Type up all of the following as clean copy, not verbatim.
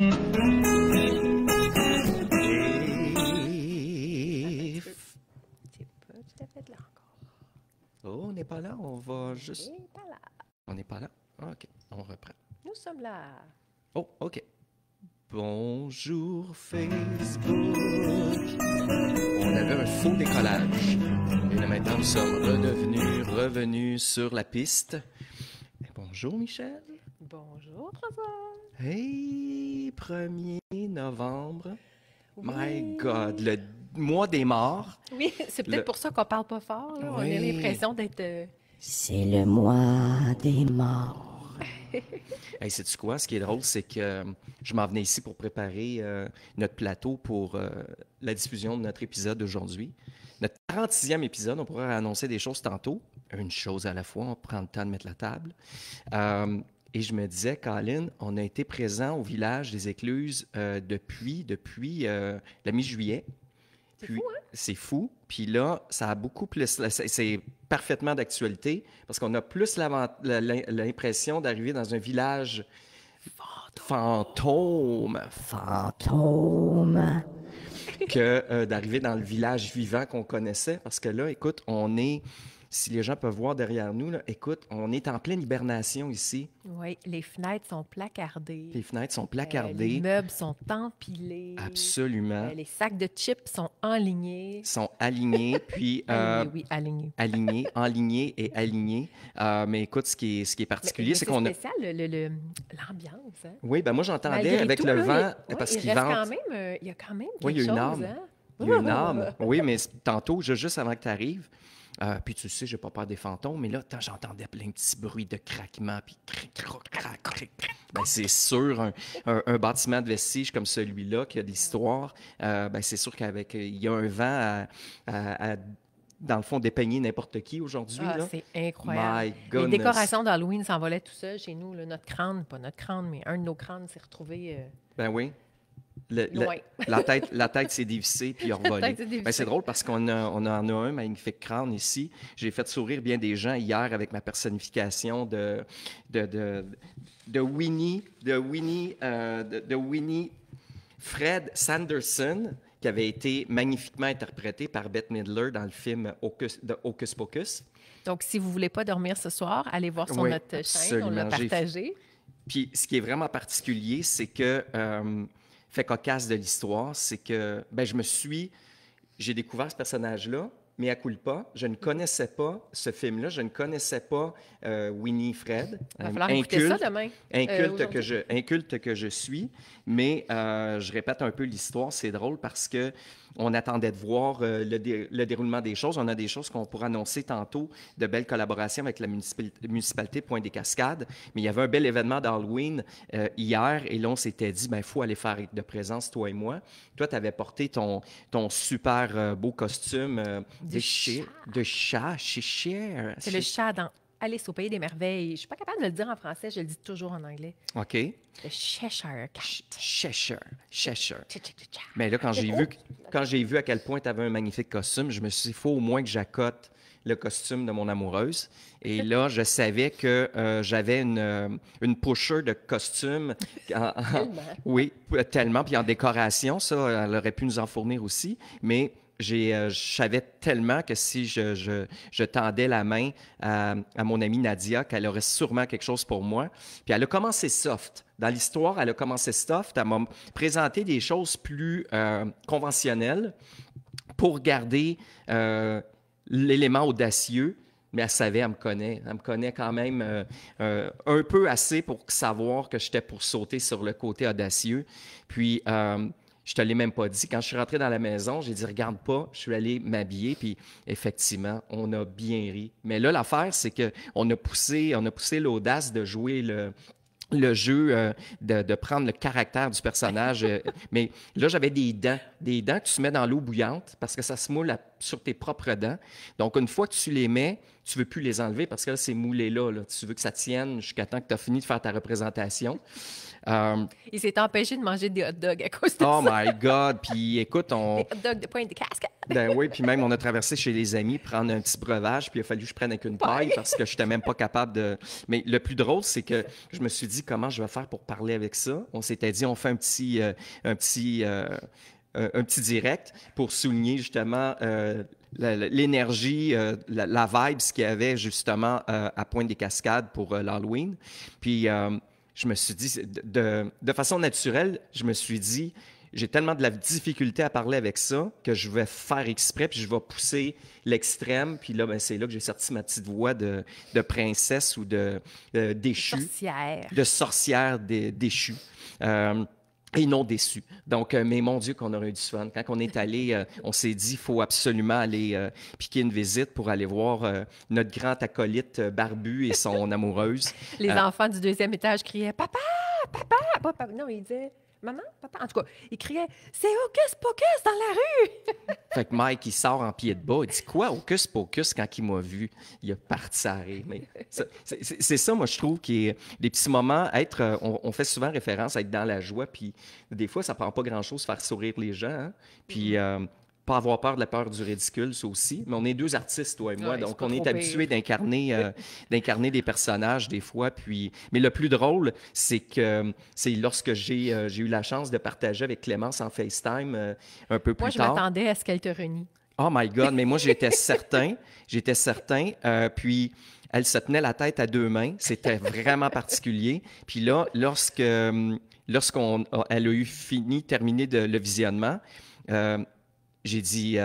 C'est pas tout à fait là encore. Oh, on n'est pas là, on va juste... On n'est pas là. On n'est pas là? Ah, OK, on reprend. Nous sommes là. Oh, OK. Bonjour Facebook. On avait un faux décollage. Et là maintenant, nous sommes revenus sur la piste. Et bonjour Michel. Bonjour, François. Hey, 1er novembre. Oui. My God, le mois des morts. Oui, c'est peut-être pour ça qu'on parle pas fort. Là. On a Oui. l'impression d'être... C'est le mois des morts. Hey, sais-tu quoi? Ce qui est drôle, c'est que je m'en venais ici pour préparer notre plateau pour la diffusion de notre épisode d'aujourd'hui. Notre 36e épisode, on pourrait annoncer des choses tantôt. Une chose à la fois, on prend le temps de mettre la table. Et je me disais, Colin, on a été présent au village des Écluses depuis la mi-juillet. C'est fou, hein? C'est fou. Puis là, ça a beaucoup plus... C'est parfaitement d'actualité parce qu'on a plus l'impression d'arriver dans un village fantôme que d'arriver dans le village vivant qu'on connaissait. Parce que là, écoute, on est... Si les gens peuvent voir derrière nous, là, écoute, on est en pleine hibernation ici. Oui, les fenêtres sont placardées. Les fenêtres sont placardées. Les meubles sont empilés. Absolument. Les sacs de chips sont enlignés. Sont alignés, puis... Oui, alignés. Alignés, enlignés et alignés. Mais écoute, ce qui est particulier, c'est qu'on a... C'est spécial, l'ambiance. Hein? Oui, ben moi, j'entendais Malgré avec tout, le là, vent, il parce qu'il reste vente. quand même, il y a quand même quelque Oui, il y a une chose. âme. Hein? Il y a une âme. Oui, mais tantôt, juste avant que tu arrives, puis tu sais, j'ai pas peur des fantômes, mais là, j'entendais plein de petits bruits de craquement, puis cric. Ben, c'est sûr, un bâtiment de vestige comme celui-là, qui a de l'histoire, ben, c'est sûr qu'avec il y a un vent dans le fond, dépeigner n'importe qui aujourd'hui. Ah, là. c'est incroyable. My Les goodness. décorations d'Halloween s'envolaient tout seul chez nous. Là, notre crâne, pas notre crâne, mais un de nos crânes s'est retrouvé Ben oui. loin. La tête s'est dévissée puis revolée. Ben, c'est drôle parce qu'on en a un magnifique crâne ici. J'ai fait sourire bien des gens hier avec ma personnification de Winnie Fred Sanderson, qui avait été magnifiquement interprété par Bette Midler dans le film Hocus Pocus. Donc, si vous ne voulez pas dormir ce soir, allez voir sur Oui, notre chaîne. On l'a absolument. partagé. Puis, ce qui est vraiment particulier, c'est que, fait cocasse de l'histoire, c'est que, ben, j'ai découvert ce personnage-là, mais à culpa, je ne connaissais pas ce film-là, je ne connaissais pas Winnie Fred. Il va falloir écouter ça demain. Inculte que je suis, mais je répète un peu l'histoire, c'est drôle parce que on attendait de voir le déroulement des choses. On a des choses qu'on pourra annoncer tantôt, de belles collaborations avec la municipalité de Pointe-des-Cascades. Mais il y avait un bel événement d'Halloween hier, et là, on s'était dit, il faut aller faire de présence, toi et moi. Toi, tu avais porté ton super beau costume de chat, chez Cher. C'est le chat dans Alice au Pays des Merveilles. Je ne suis pas capable de le dire en français, je le dis toujours en anglais. OK. Le Cheshire Cat. Cheshire. Mais là, quand j'ai vu à quel point tu avais un magnifique costume, je me suis dit, il faut au moins que j'accote le costume de mon amoureuse. Et là, je savais que j'avais une pusher de costume. Oui, tellement. Puis en décoration, ça, elle aurait pu nous en fournir aussi. Mais je savais tellement que si je tendais la main à mon amie Nadia, qu'elle aurait sûrement quelque chose pour moi. Puis elle a commencé soft. Dans l'histoire, elle a commencé soft. Elle m'a présenté des choses plus conventionnelles pour garder l'élément audacieux. Mais elle savait, elle me connaît quand même un peu assez pour savoir que j'étais pour sauter sur le côté audacieux. Puis, je te l'ai même pas dit. Quand je suis rentré dans la maison, j'ai dit, regarde pas, je suis allé m'habiller, puis effectivement, on a bien ri. Mais là, l'affaire, c'est qu'on a poussé l'audace de jouer le jeu, de prendre le caractère du personnage. Mais là, j'avais des dents que tu mets dans l'eau bouillante parce que ça se moule sur tes propres dents. Donc, une fois que tu les mets, tu veux plus les enlever parce que là, c'est moulé là. Tu veux que ça tienne jusqu'à temps que tu as fini de faire ta représentation. Il s'est empêché de manger des hot dogs à cause de Oh ça. my God! Puis écoute, Des hot dogs de pointe de casque. ben oui, puis même, on a traversé chez les amis prendre un petit breuvage, puis il a fallu que je prenne avec une paille parce que je n'étais même pas capable de... Mais le plus drôle, c'est que je me suis dit, comment je vais faire pour parler avec ça? On s'était dit, on fait un petit direct pour souligner justement l'énergie, la vibe, ce qu'il y avait justement à Pointe-des-Cascades pour l'Halloween. Puis je me suis dit, de façon naturelle, je me suis dit, j'ai tellement de la difficulté à parler avec ça que je vais faire exprès, puis je vais pousser l'extrême. Puis là, ben, c'est là que j'ai sorti ma petite voix de princesse ou de déchue. Sorcière. De sorcière déchue. Et non déçue. Donc, mais mon Dieu, qu'on aurait eu du fun. Quand on est allé, on s'est dit, il faut absolument aller piquer une visite pour aller voir notre grand acolyte barbu et son amoureuse. Les enfants du deuxième étage criaient « Papa! Papa! » Papa! Non, ils disaient « Maman? Papa? » En tout cas, ils criaient « C'est Hocus Pocus dans la rue! » Fait que Mike, il sort en pied de bas. Il dit quoi, Hocus Pocus, quand il m'a vu? Il a parti à rire. Mais c'est ça, moi, je trouve, qui est des petits moments. On fait souvent référence à être dans la joie, puis des fois, ça prend pas grand-chose faire sourire les gens. Hein? Puis pas avoir peur de la peur du ridicule, ça aussi. Mais on est deux artistes, toi et moi, Ouais, donc c'est pas on est trop habitués d'incarner des personnages des fois. Mais le plus drôle, c'est lorsque j'ai eu la chance de partager avec Clémence en FaceTime un peu plus Moi, je tard. m'attendais à ce qu'elle te renie. Oh my God, mais moi, j'étais certain. Puis elle se tenait la tête à deux mains. C'était vraiment particulier. Puis là, lorsqu'elle a terminé le visionnement, j'ai dit,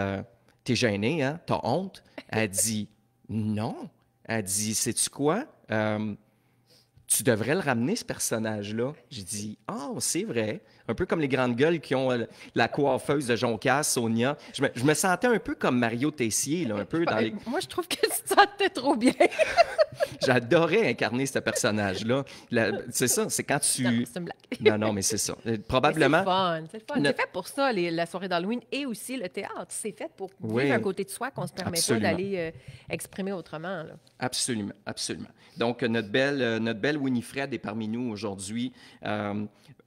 t'es gênée, hein? T'as honte? Elle dit, non. Elle dit, sais-tu quoi? Tu devrais le ramener, ce personnage-là. J'ai dit, c'est vrai. Un peu comme les grandes gueules qui ont la coiffeuse de Jonquière, Sonia. Je me sentais un peu comme Mario Tessier, là, un peu dans les... Moi, je trouve que tu te sentais trop bien. J'adorais incarner ce personnage-là. C'est ça, c'est quand tu... Non, c'est une blague. Non, mais c'est ça. Probablement... C'est le fun. C'est fait pour ça, la soirée d'Halloween et aussi le théâtre. C'est fait pour vivre un côté de soi qu'on ne se permet Absolument. pas d'aller exprimer autrement. Là. Absolument, absolument. Donc, notre belle Winifred est parmi nous aujourd'hui,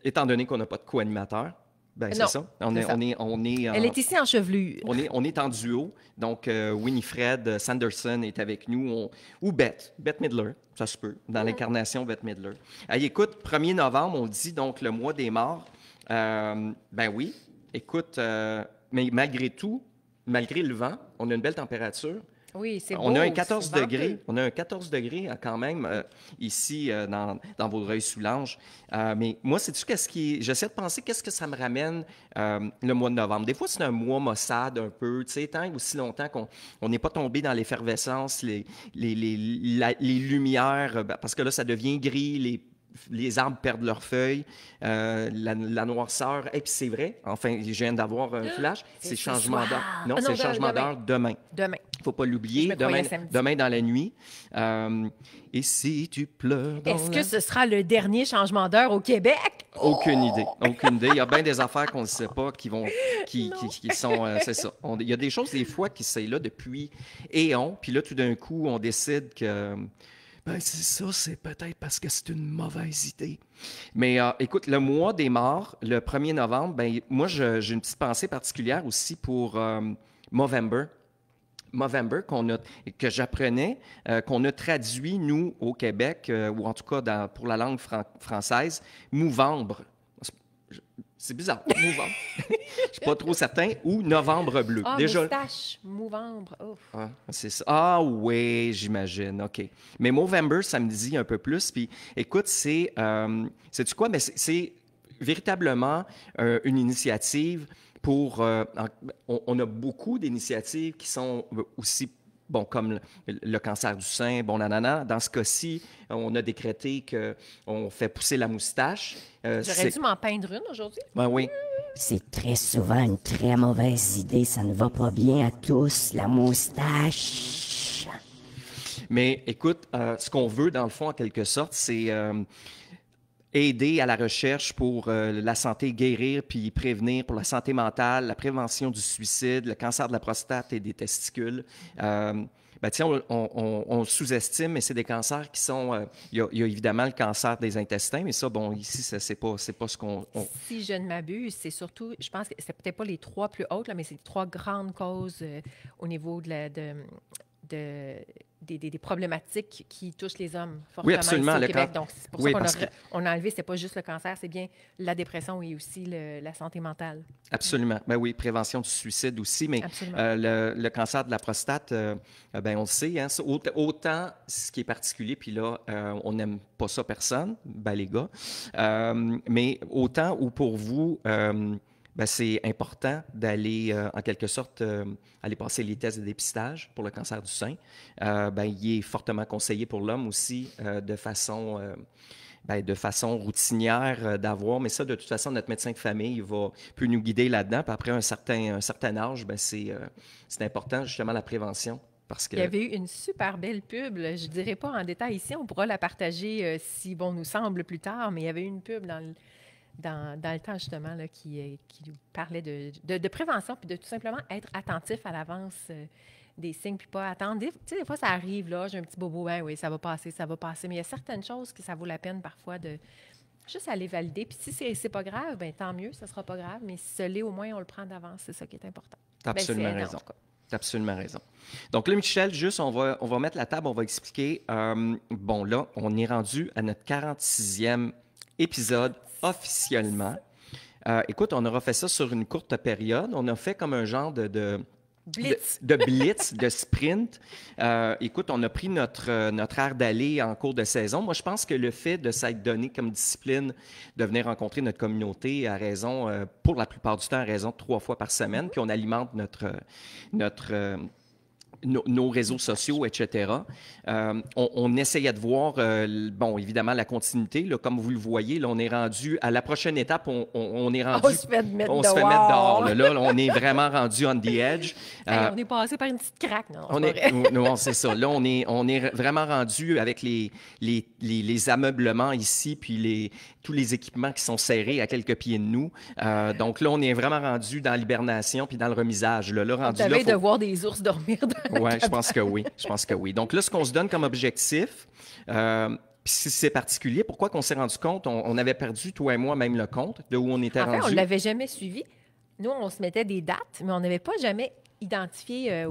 étant donné qu'on n'a pas de co-animateur. Ben, c'est Non, ça. Elle est ici en chevelure. On est en duo. Donc, Winifred Sanderson est avec nous. Ou Bette Midler, ça se peut, dans l'incarnation Bette Midler. Hey, écoute, 1er novembre, on dit donc le mois des morts. Ben oui, écoute, mais malgré tout, malgré le vent, on a une belle température. Oui, c'est beau. On a un 14 c'est degrés. venteux. On a un 14 degrés quand même ici dans Vaudreuil-Soulanges. Mais moi, sais-tu qu'est-ce qui... J'essaie de penser qu'est-ce que ça me ramène le mois de novembre. Des fois, c'est un mois maussade un peu. Tu sais, tant aussi longtemps qu'on n'est pas tombé dans l'effervescence, les lumières, parce que là, ça devient gris, les arbres perdent leurs feuilles, la noirceur. Et puis c'est vrai, enfin, je viens d'avoir un flash, c'est ce changement soir. d'heure. Non, Ah c'est non, changement demain. d'heure demain. Demain. Il ne faut pas l'oublier. Je me croyais samedi. Demain dans la nuit. Et si tu pleures dans Est-ce que ce sera le dernier changement d'heure au Québec? Aucune idée. Aucune idée. Il y a bien des affaires qu'on ne sait pas qui sont... c'est ça. Il y a des choses, des fois, qui sont là depuis éons. Puis là, tout d'un coup, on décide que... Ben, c'est ça, c'est peut-être parce que c'est une mauvaise idée. Mais écoute, le mois des morts, le 1er novembre, ben, moi, j'ai une petite pensée particulière aussi pour Movember. Movember, que j'apprenais, qu'on a traduit, nous, au Québec, ou en tout cas pour la langue française, Mouvembre. C'est bizarre, Mouvembre. Je suis pas trop certain. Ou Novembre bleu. Ah, Déjà, moustache, mouvembre. Ouf. ah, c'est ça. Ah oui, j'imagine. OK. Mais Movember, ça me dit un peu plus. Puis écoute, sais-tu quoi? Mais c'est véritablement une initiative pour... on a beaucoup d'initiatives qui sont aussi... Bon, comme le cancer du sein, bon, nanana. Dans ce cas-ci, on a décrété qu'on fait pousser la moustache. J'aurais dû m'en peindre une aujourd'hui. Ben oui. C'est très souvent une très mauvaise idée. Ça ne va pas bien à tous, la moustache. Mais écoute, ce qu'on veut, dans le fond, en quelque sorte, c'est aider à la recherche pour la santé, guérir puis prévenir, pour la santé mentale, la prévention du suicide, le cancer de la prostate et des testicules. Ben, tiens, on sous-estime, mais c'est des cancers qui sont... il y a évidemment le cancer des intestins, mais ça, bon, ici, c'est pas ce qu'on... Si je ne m'abuse, c'est surtout, je pense que c'est peut-être pas les 3 plus hautes, là, mais c'est les 3 grandes causes au niveau des problématiques qui touchent les hommes fortement Oui, absolument. ici au Québec. Donc, c'est pour ça qu'on a enlevé, c'est pas juste le cancer, c'est bien la dépression et aussi la santé mentale. Absolument. Ben oui, prévention du suicide aussi, mais le cancer de la prostate, ben on le sait, hein, autant ce qui est particulier, puis là, on n'aime pas ça personne, ben les gars, mais autant où pour vous, ben, c'est important d'aller, en quelque sorte, aller passer les tests de dépistage pour le cancer du sein. Ben, il est fortement conseillé pour l'homme aussi de façon routinière d'avoir, mais ça, de toute façon, notre médecin de famille peut nous guider là-dedans. Puis après un certain âge, ben, c'est important, justement, la prévention. Parce que... Il y avait eu une super belle pub, là, je ne dirais pas en détail ici, on pourra la partager si bon nous semble plus tard, mais il y avait eu une pub dans le temps, justement, là, qui nous parlait de prévention, puis de tout simplement être attentif à l'avance des signes, puis pas attendre. Tu sais, des fois, ça arrive, là, j'ai un petit bobo, ben oui, ça va passer. Mais il y a certaines choses que ça vaut la peine parfois de juste aller valider. Puis si c'est pas grave, ben tant mieux, ça sera pas grave, mais si ça l'est, au moins, on le prend d'avance. C'est ça qui est important. T'as absolument raison. Tu as absolument raison. Donc là, Michel, juste, on va mettre la table, on va expliquer. Bon, là, on est rendu à notre 46e épisode officiellement. Écoute, on aura fait ça sur une courte période. On a fait comme un genre de blitz, de sprint. Écoute, on a pris notre aire d'aller en cours de saison. Moi, je pense que le fait de s'être donné comme discipline de venir rencontrer notre communauté à raison, pour la plupart du temps, à raison de 3 fois par semaine, puis on alimente nos réseaux sociaux, etc. On essayait de voir, bon, évidemment, la continuité. Là, comme vous le voyez, là, on est rendu à la prochaine étape. On est rendu... On se fait mettre dehors. Se fait mettre dehors. Là, on est vraiment rendu on the edge. On est passé par une petite craque. Non, c'est ça. Là, on est vraiment rendu avec les ameublements ici, puis tous les équipements qui sont serrés à quelques pieds de nous. Donc là, on est vraiment rendu dans l'hibernation puis dans le remisage. Là, rendu là, de voir des ours dormir dans oui, je pense que oui. Donc là, ce qu'on se donne comme objectif, puis c'est particulier, pourquoi qu'on s'est rendu compte, on avait perdu, toi et moi, même le compte de où on était rendu. En fait, on ne l'avait jamais suivi. Nous, on se mettait des dates, mais on n'avait pas jamais identifié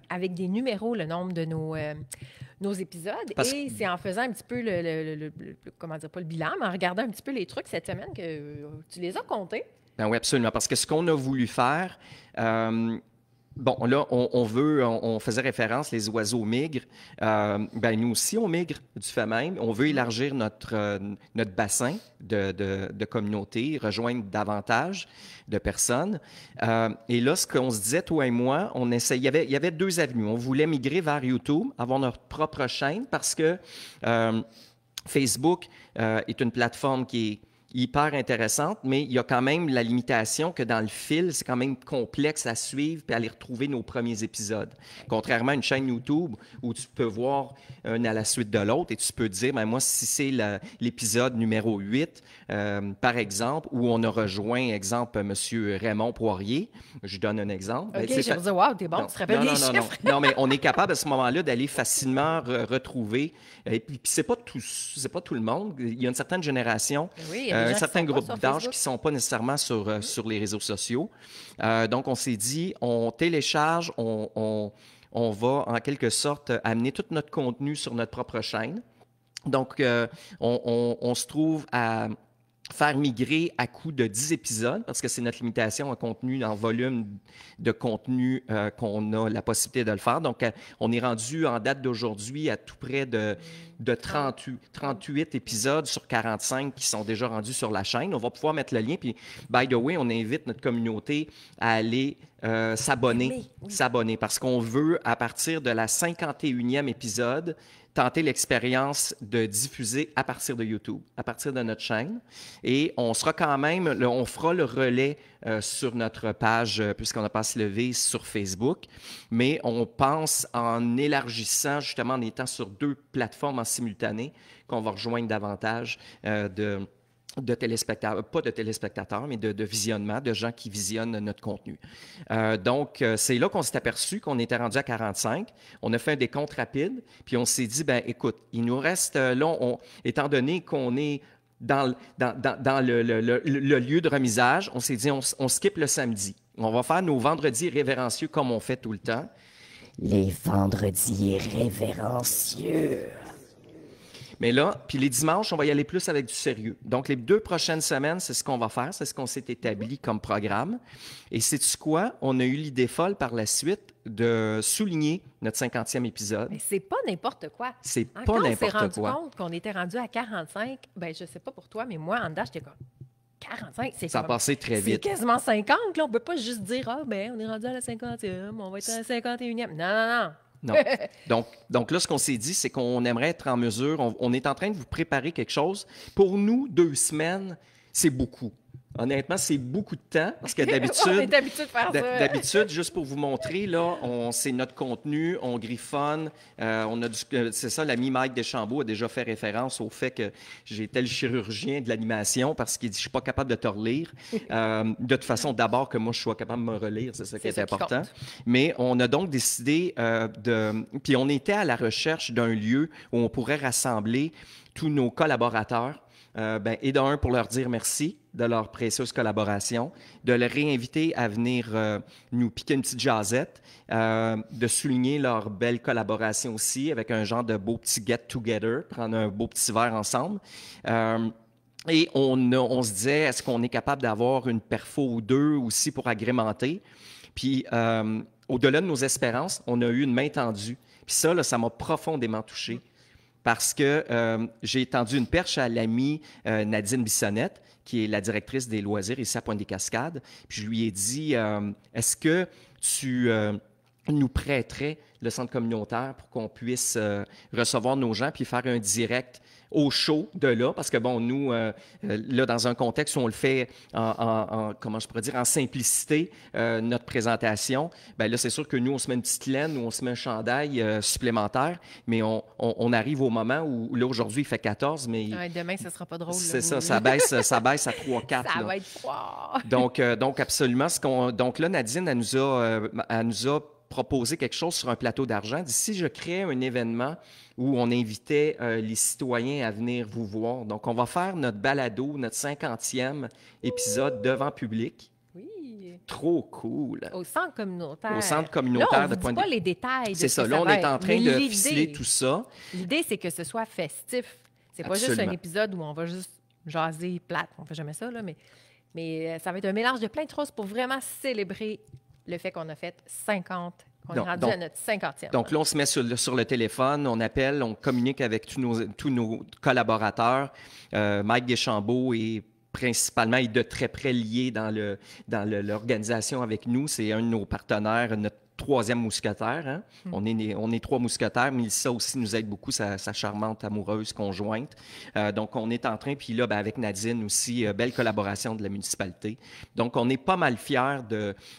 avec des numéros le nombre de nos épisodes. Et c'est en faisant un petit peu comment dire, pas le bilan, mais en regardant un petit peu les trucs cette semaine que tu les as comptés. Ben oui, absolument. Parce que ce qu'on a voulu faire... bon, là, on faisait référence, les oiseaux migrent. Ben, nous aussi, on migre du fait même. On veut élargir notre bassin de communauté, rejoindre davantage de personnes. Et là, ce qu'on se disait, toi et moi, il y avait 2 avenues. On voulait migrer vers YouTube, avoir notre propre chaîne, parce que Facebook est une plateforme qui est hyper intéressante, mais il y a quand même la limitation que dans le fil, c'est quand même complexe à suivre puis aller retrouver nos premiers épisodes. Contrairement à une chaîne YouTube où tu peux voir un à la suite de l'autre et tu peux te dire, ben moi, si c'est l'épisode numéro 8, par exemple, où on a rejoint, exemple, M. Raymond Poirier, je donne un exemple. OK, je vais dire, wow, t'es bon, tu te rappelles des chiffres. Non, mais on est capable à ce moment-là d'aller facilement retrouver. Et puis, c'est pas tout le monde. Il y a une certaine génération. Oui, un certain groupe d'âge qui ne sont pas nécessairement sur les réseaux sociaux. Donc, on s'est dit, on télécharge, on va en quelque sorte amener tout notre contenu sur notre propre chaîne. Donc, on se trouve à faire migrer à coup de 10 épisodes, parce que c'est notre limitation en contenu, en volume de contenu qu'on a la possibilité de le faire. Donc, on est rendu en date d'aujourd'hui à tout près de 38 épisodes sur 45 qui sont déjà rendus sur la chaîne. On va pouvoir mettre le lien. Puis, by the way, on invite notre communauté à aller s'abonner, parce qu'on veut, à partir de la 51e épisode, tenter l'expérience de diffuser à partir de YouTube, à partir de notre chaîne. Et on sera quand même, on fera le relais sur notre page, puisqu'on n'a pas se levé sur Facebook. Mais on pense en élargissant, justement, en étant sur 2 plateformes en simultané, qu'on va rejoindre davantage de téléspectateurs, pas de téléspectateurs, mais de visionnement, de gens qui visionnent notre contenu. Donc, c'est là qu'on s'est aperçu qu'on était rendu à 45. On a fait un décompte rapide, puis on s'est dit, ben écoute, il nous reste, là, étant donné qu'on est dans le lieu de remisage, on s'est dit, on skip le samedi. On va faire nos vendredis révérencieux comme on fait tout le temps. Les vendredis révérencieux. Mais là, puis les dimanches, on va y aller plus avec du sérieux. Donc, les 2 prochaines semaines, c'est ce qu'on va faire, c'est ce qu'on s'est établi comme programme. Et sais-tu quoi? On a eu l'idée folle par la suite de souligner notre 50e épisode. Mais c'est pas n'importe quoi. C'est Quand pas on s'est n'importe rendu quoi. compte qu'on était rendu à 45, ben je sais pas pour toi, mais moi, en dedans, j'étais comme 45, c'est Ça a comme... passé très C'est vite. quasiment 50, là. On peut pas juste dire, ah, ben, on est rendu à la 50e, on va être à la 51e. Non, non, non. Non. Donc là, ce qu'on s'est dit, c'est qu'on aimerait être en mesure, on est en train de vous préparer quelque chose. Pour nous, 2 semaines, c'est beaucoup. Honnêtement, c'est beaucoup de temps parce que On d'habitude, est habitué de faire ça. d'habitude, juste pour vous montrer, là, c'est notre contenu, on griffonne, c'est ça, l'ami Mike Deschambault a déjà fait référence au fait que j'étais le chirurgien de l'animation parce qu'il dit, je suis pas capable de te relire. De toute façon, d'abord que moi, je sois capable de me relire, c'est ça qui est important. Mais on a donc décidé puis on était à la recherche d'un lieu où on pourrait rassembler tous nos collaborateurs. Et d'un, pour leur dire merci de leur précieuse collaboration, de les réinviter à venir nous piquer une petite jasette, de souligner leur belle collaboration aussi avec un genre de beau petit get-together, prendre un beau petit verre ensemble. Et on se disait, est-ce qu'on est capable d'avoir une perfo ou 2 aussi pour agrémenter? Puis, au-delà de nos espérances, on a eu une main tendue. Puis ça, là, ça m'a profondément touché. Parce que j'ai tendu une perche à l'amie Nadine Bissonnette, qui est la directrice des loisirs ici à Pointe-des-Cascades. Puis je lui ai dit, est-ce que tu nous prêterais le centre communautaire pour qu'on puisse recevoir nos gens puis faire un direct au show de là, parce que, bon, nous, là, dans un contexte où on le fait comment je pourrais dire, en simplicité, notre présentation, bien là, c'est sûr que nous, on se met une petite laine ou on se met un chandail supplémentaire, mais on arrive au moment où, là, aujourd'hui, il fait 14, mais... Ouais, demain, ça sera pas drôle. C'est ça, ça baisse à 3-4. Ça là. va être froid. Donc, absolument, donc là, Nadine, elle nous a proposé quelque chose sur un plateau d'argent. Elle dit, si je crée un événement où on invitait les citoyens à venir vous voir. Donc, on va faire notre balado, notre 50e épisode devant public. Oui. Trop cool. Au centre communautaire. Au centre communautaire là, on de vous Pointe dit pas les détails. C'est ça. Là, on est en train de ficeler tout ça. L'idée, c'est que ce soit festif. C'est pas juste un épisode où on va juste jaser plate. On fait jamais ça, là, mais ça va être un mélange de plein de choses pour vraiment célébrer le fait qu'on a fait 50. On est rendu à notre 50e. Donc là, on se met sur le téléphone, on appelle, on communique avec tous nos collaborateurs. Mike Deschambault est principalement et de très près lié dans l'organisation avec nous. C'est un de nos partenaires, notre 3e mousquetaire. Hein? On est 3 mousquetaires. Mélissa aussi nous aide beaucoup, sa charmante amoureuse conjointe. Donc, on est en train, puis là, avec Nadine aussi, belle collaboration de la municipalité. Donc, on est pas mal fiers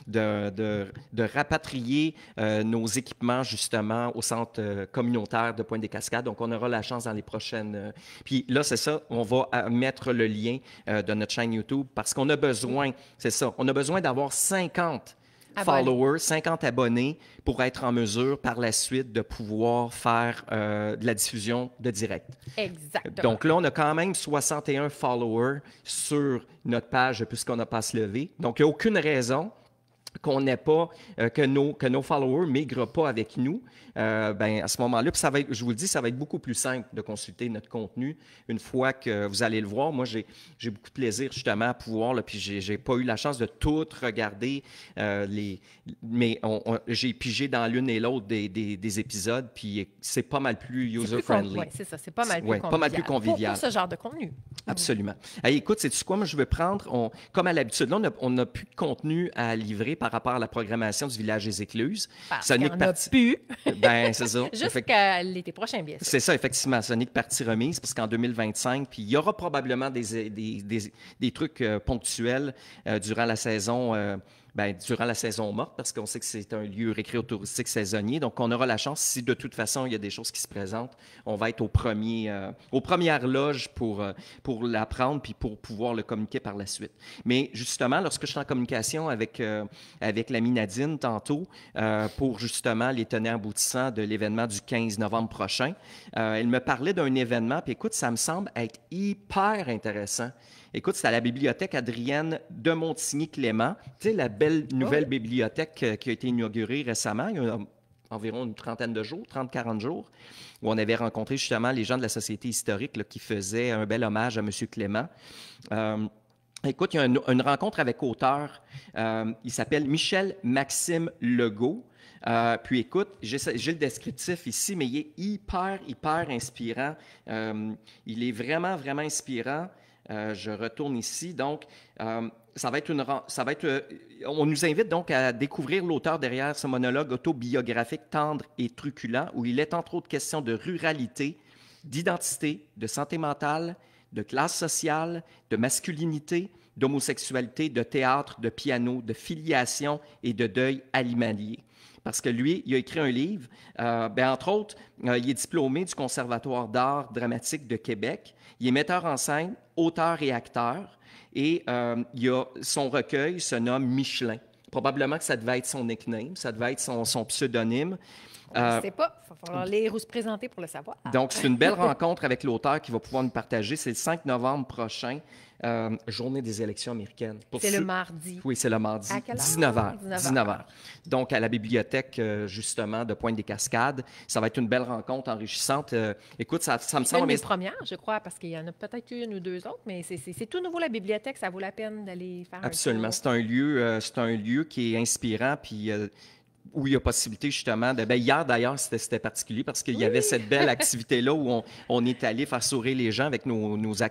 de rapatrier nos équipements, justement, au centre communautaire de Pointe-des-Cascades. Donc, on aura la chance dans les prochaines... Puis là, c'est ça, on va mettre le lien de notre chaîne YouTube parce qu'on a besoin, c'est ça, on a besoin d'avoir 50 followers, 50 abonnés pour être en mesure par la suite de pouvoir faire de la diffusion de direct. Exactement. Donc là, on a quand même 61 followers sur notre page puisqu'on n'a pas à se lever. Donc, il n'y a aucune raison qu'on n'ait pas, que nos followers ne migrent pas avec nous. À ce moment-là, puis ça va être, je vous le dis, ça va être beaucoup plus simple de consulter notre contenu une fois que vous allez le voir. Moi, j'ai beaucoup de plaisir justement à pouvoir, là, puis j'ai pas eu la chance de tout regarder, mais j'ai pigé dans l'une et l'autre des épisodes, puis c'est pas mal plus user-friendly. Oui, c'est ça, c'est pas mal plus convivial. Pas mal plus convivial. Pour ce genre de contenu. Absolument. Hey, écoute, sais-tu quoi? Moi, je vais prendre, comme à l'habitude, là, on n'a plus de contenu à livrer par rapport à la programmation du Village des Écluses. Parce qu'on n'a plus. Ben, c'est ça. Jusqu'à l'été prochain, bien sûr. C'est ça, effectivement. Ce n'est que partie remise, parce qu'en 2025, puis il y aura probablement des trucs ponctuels durant la saison durant la saison morte, parce qu'on sait que c'est un lieu récréotouristique saisonnier. Donc, on aura la chance, si de toute façon, il y a des choses qui se présentent, on va être aux premières loges pour l'apprendre puis pour pouvoir le communiquer par la suite. Mais justement, lorsque je suis en communication avec l'amie Nadine tantôt, pour justement les tenants aboutissants de l'événement du 15 novembre prochain, elle me parlait d'un événement, puis écoute, ça me semble être hyper intéressant. Écoute, c'est à la bibliothèque Adrienne de Montigny-Clément. Tu sais, la belle nouvelle bibliothèque qui a été inaugurée récemment, il y a environ une trentaine de jours, 30-40 jours, où on avait rencontré justement les gens de la Société historique là, qui faisaient un bel hommage à M. Clément. Écoute, il y a une rencontre avec auteur. Il s'appelle Michel-Maxime Legault. Puis écoute, j'ai le descriptif ici, mais il est hyper inspirant. Il est vraiment inspirant. Je retourne ici. Donc, on nous invite donc à découvrir l'auteur derrière ce monologue autobiographique tendre et truculent, où il est entre autres question de ruralité, d'identité, de santé mentale, de classe sociale, de masculinité, d'homosexualité, de théâtre, de piano, de filiation et de deuil animalier. Parce que lui, il a écrit un livre. Entre autres, il est diplômé du Conservatoire d'art dramatique de Québec. Il est metteur en scène, auteur et acteur. Et son recueil se nomme Michelin. Probablement que ça devait être son nickname, ça devait être son pseudonyme. On ne sait pas. Il va falloir lire ou se présenter pour le savoir. Donc, c'est une belle rencontre avec l'auteur qui va pouvoir nous partager. C'est le 5 novembre prochain, journée des élections américaines. C'est le mardi. Oui, c'est le mardi. À quelle heure? 19h. Donc, à la bibliothèque, justement, de Pointe-des-Cascades. Ça va être une belle rencontre enrichissante. Écoute, ça me semble... C'est une des premières, je crois, parce qu'il y en a peut-être une ou deux autres, mais c'est tout nouveau, la bibliothèque. Ça vaut la peine d'aller faire Absolument. un tour. C'est un lieu qui est inspirant, puis... où il y a possibilité justement de... hier, d'ailleurs, c'était particulier parce qu'il y avait cette belle activité-là où on est allé faire sourire les gens avec nos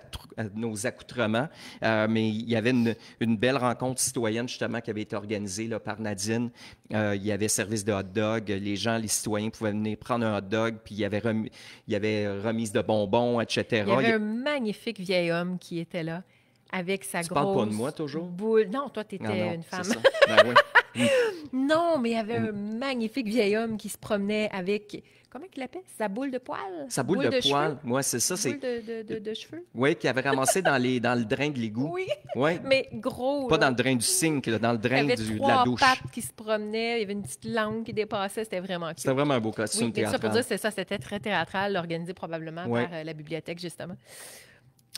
accoutrements. Mais il y avait une belle rencontre citoyenne justement qui avait été organisée là, par Nadine. Il y avait service de hot dog. Les citoyens pouvaient venir prendre un hot dog, puis il y avait remise de bonbons, etc. Il y avait un magnifique vieil homme qui était là avec sa grosse... Tu parles pas de moi, toujours? Boule. Non, toi, tu étais une femme. C'est ça. Ben oui. Non, mais il y avait un magnifique vieil homme qui se promenait avec... Comment il l'appelle? Sa boule de poil? Sa boule de poil. Moi, c'est ça. Boule de cheveux? Oui, qu'il avait ramassé dans le drain de l'égout. Oui, ouais. Mais gros. Pas là. dans le drain du sink, là, dans le drain Il y avait de la trois douche. pattes qui se promenaient, il y avait une petite langue qui dépassait, c'était vraiment cute. C'était vraiment un beau costume Oui, mais ça théâtral. pour dire, c'est ça, c'était très théâtral, organisé probablement Ouais. par la bibliothèque, justement.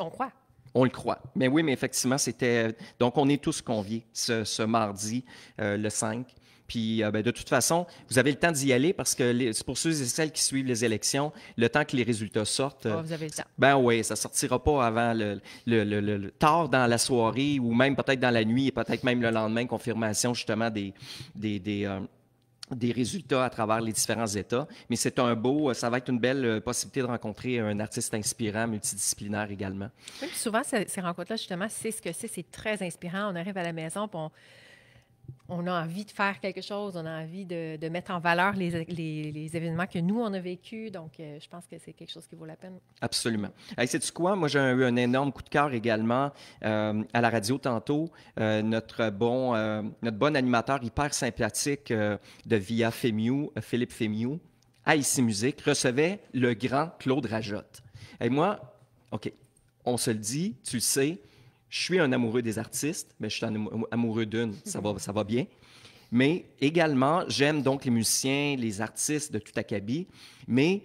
On croit. On le croit. Mais oui, mais effectivement, c'était... Donc, on est tous conviés ce mardi, le 5. Puis, de toute façon, vous avez le temps d'y aller parce que c'est pour ceux et celles qui suivent les élections, le temps que les résultats sortent... Vous avez le temps. Ben oui, ça sortira pas avant le tard dans la soirée ou même peut-être dans la nuit et peut-être même le lendemain, confirmation justement des résultats à travers les différents États. Mais ça va être une belle possibilité de rencontrer un artiste inspirant, multidisciplinaire également. Oui, puis souvent, ces rencontres-là, justement, c'est ce que c'est très inspirant. On arrive à la maison, puis on a envie de faire quelque chose, on a envie de mettre en valeur les événements que nous, on a vécus. Donc, je pense que c'est quelque chose qui vaut la peine. Absolument. Hey, sais-tu quoi? Moi, j'ai eu un énorme coup de cœur également à la radio tantôt. Notre bon animateur hyper sympathique de Via Fémiou, Philippe Fémiou, à Ici Musique, recevait le grand Claude Rajotte. Et moi, OK, on se le dit, tu le sais, je suis un amoureux des artistes, mais je suis amoureux d'une, ça va bien. Mais également, j'aime donc les musiciens, les artistes de tout acabit, mais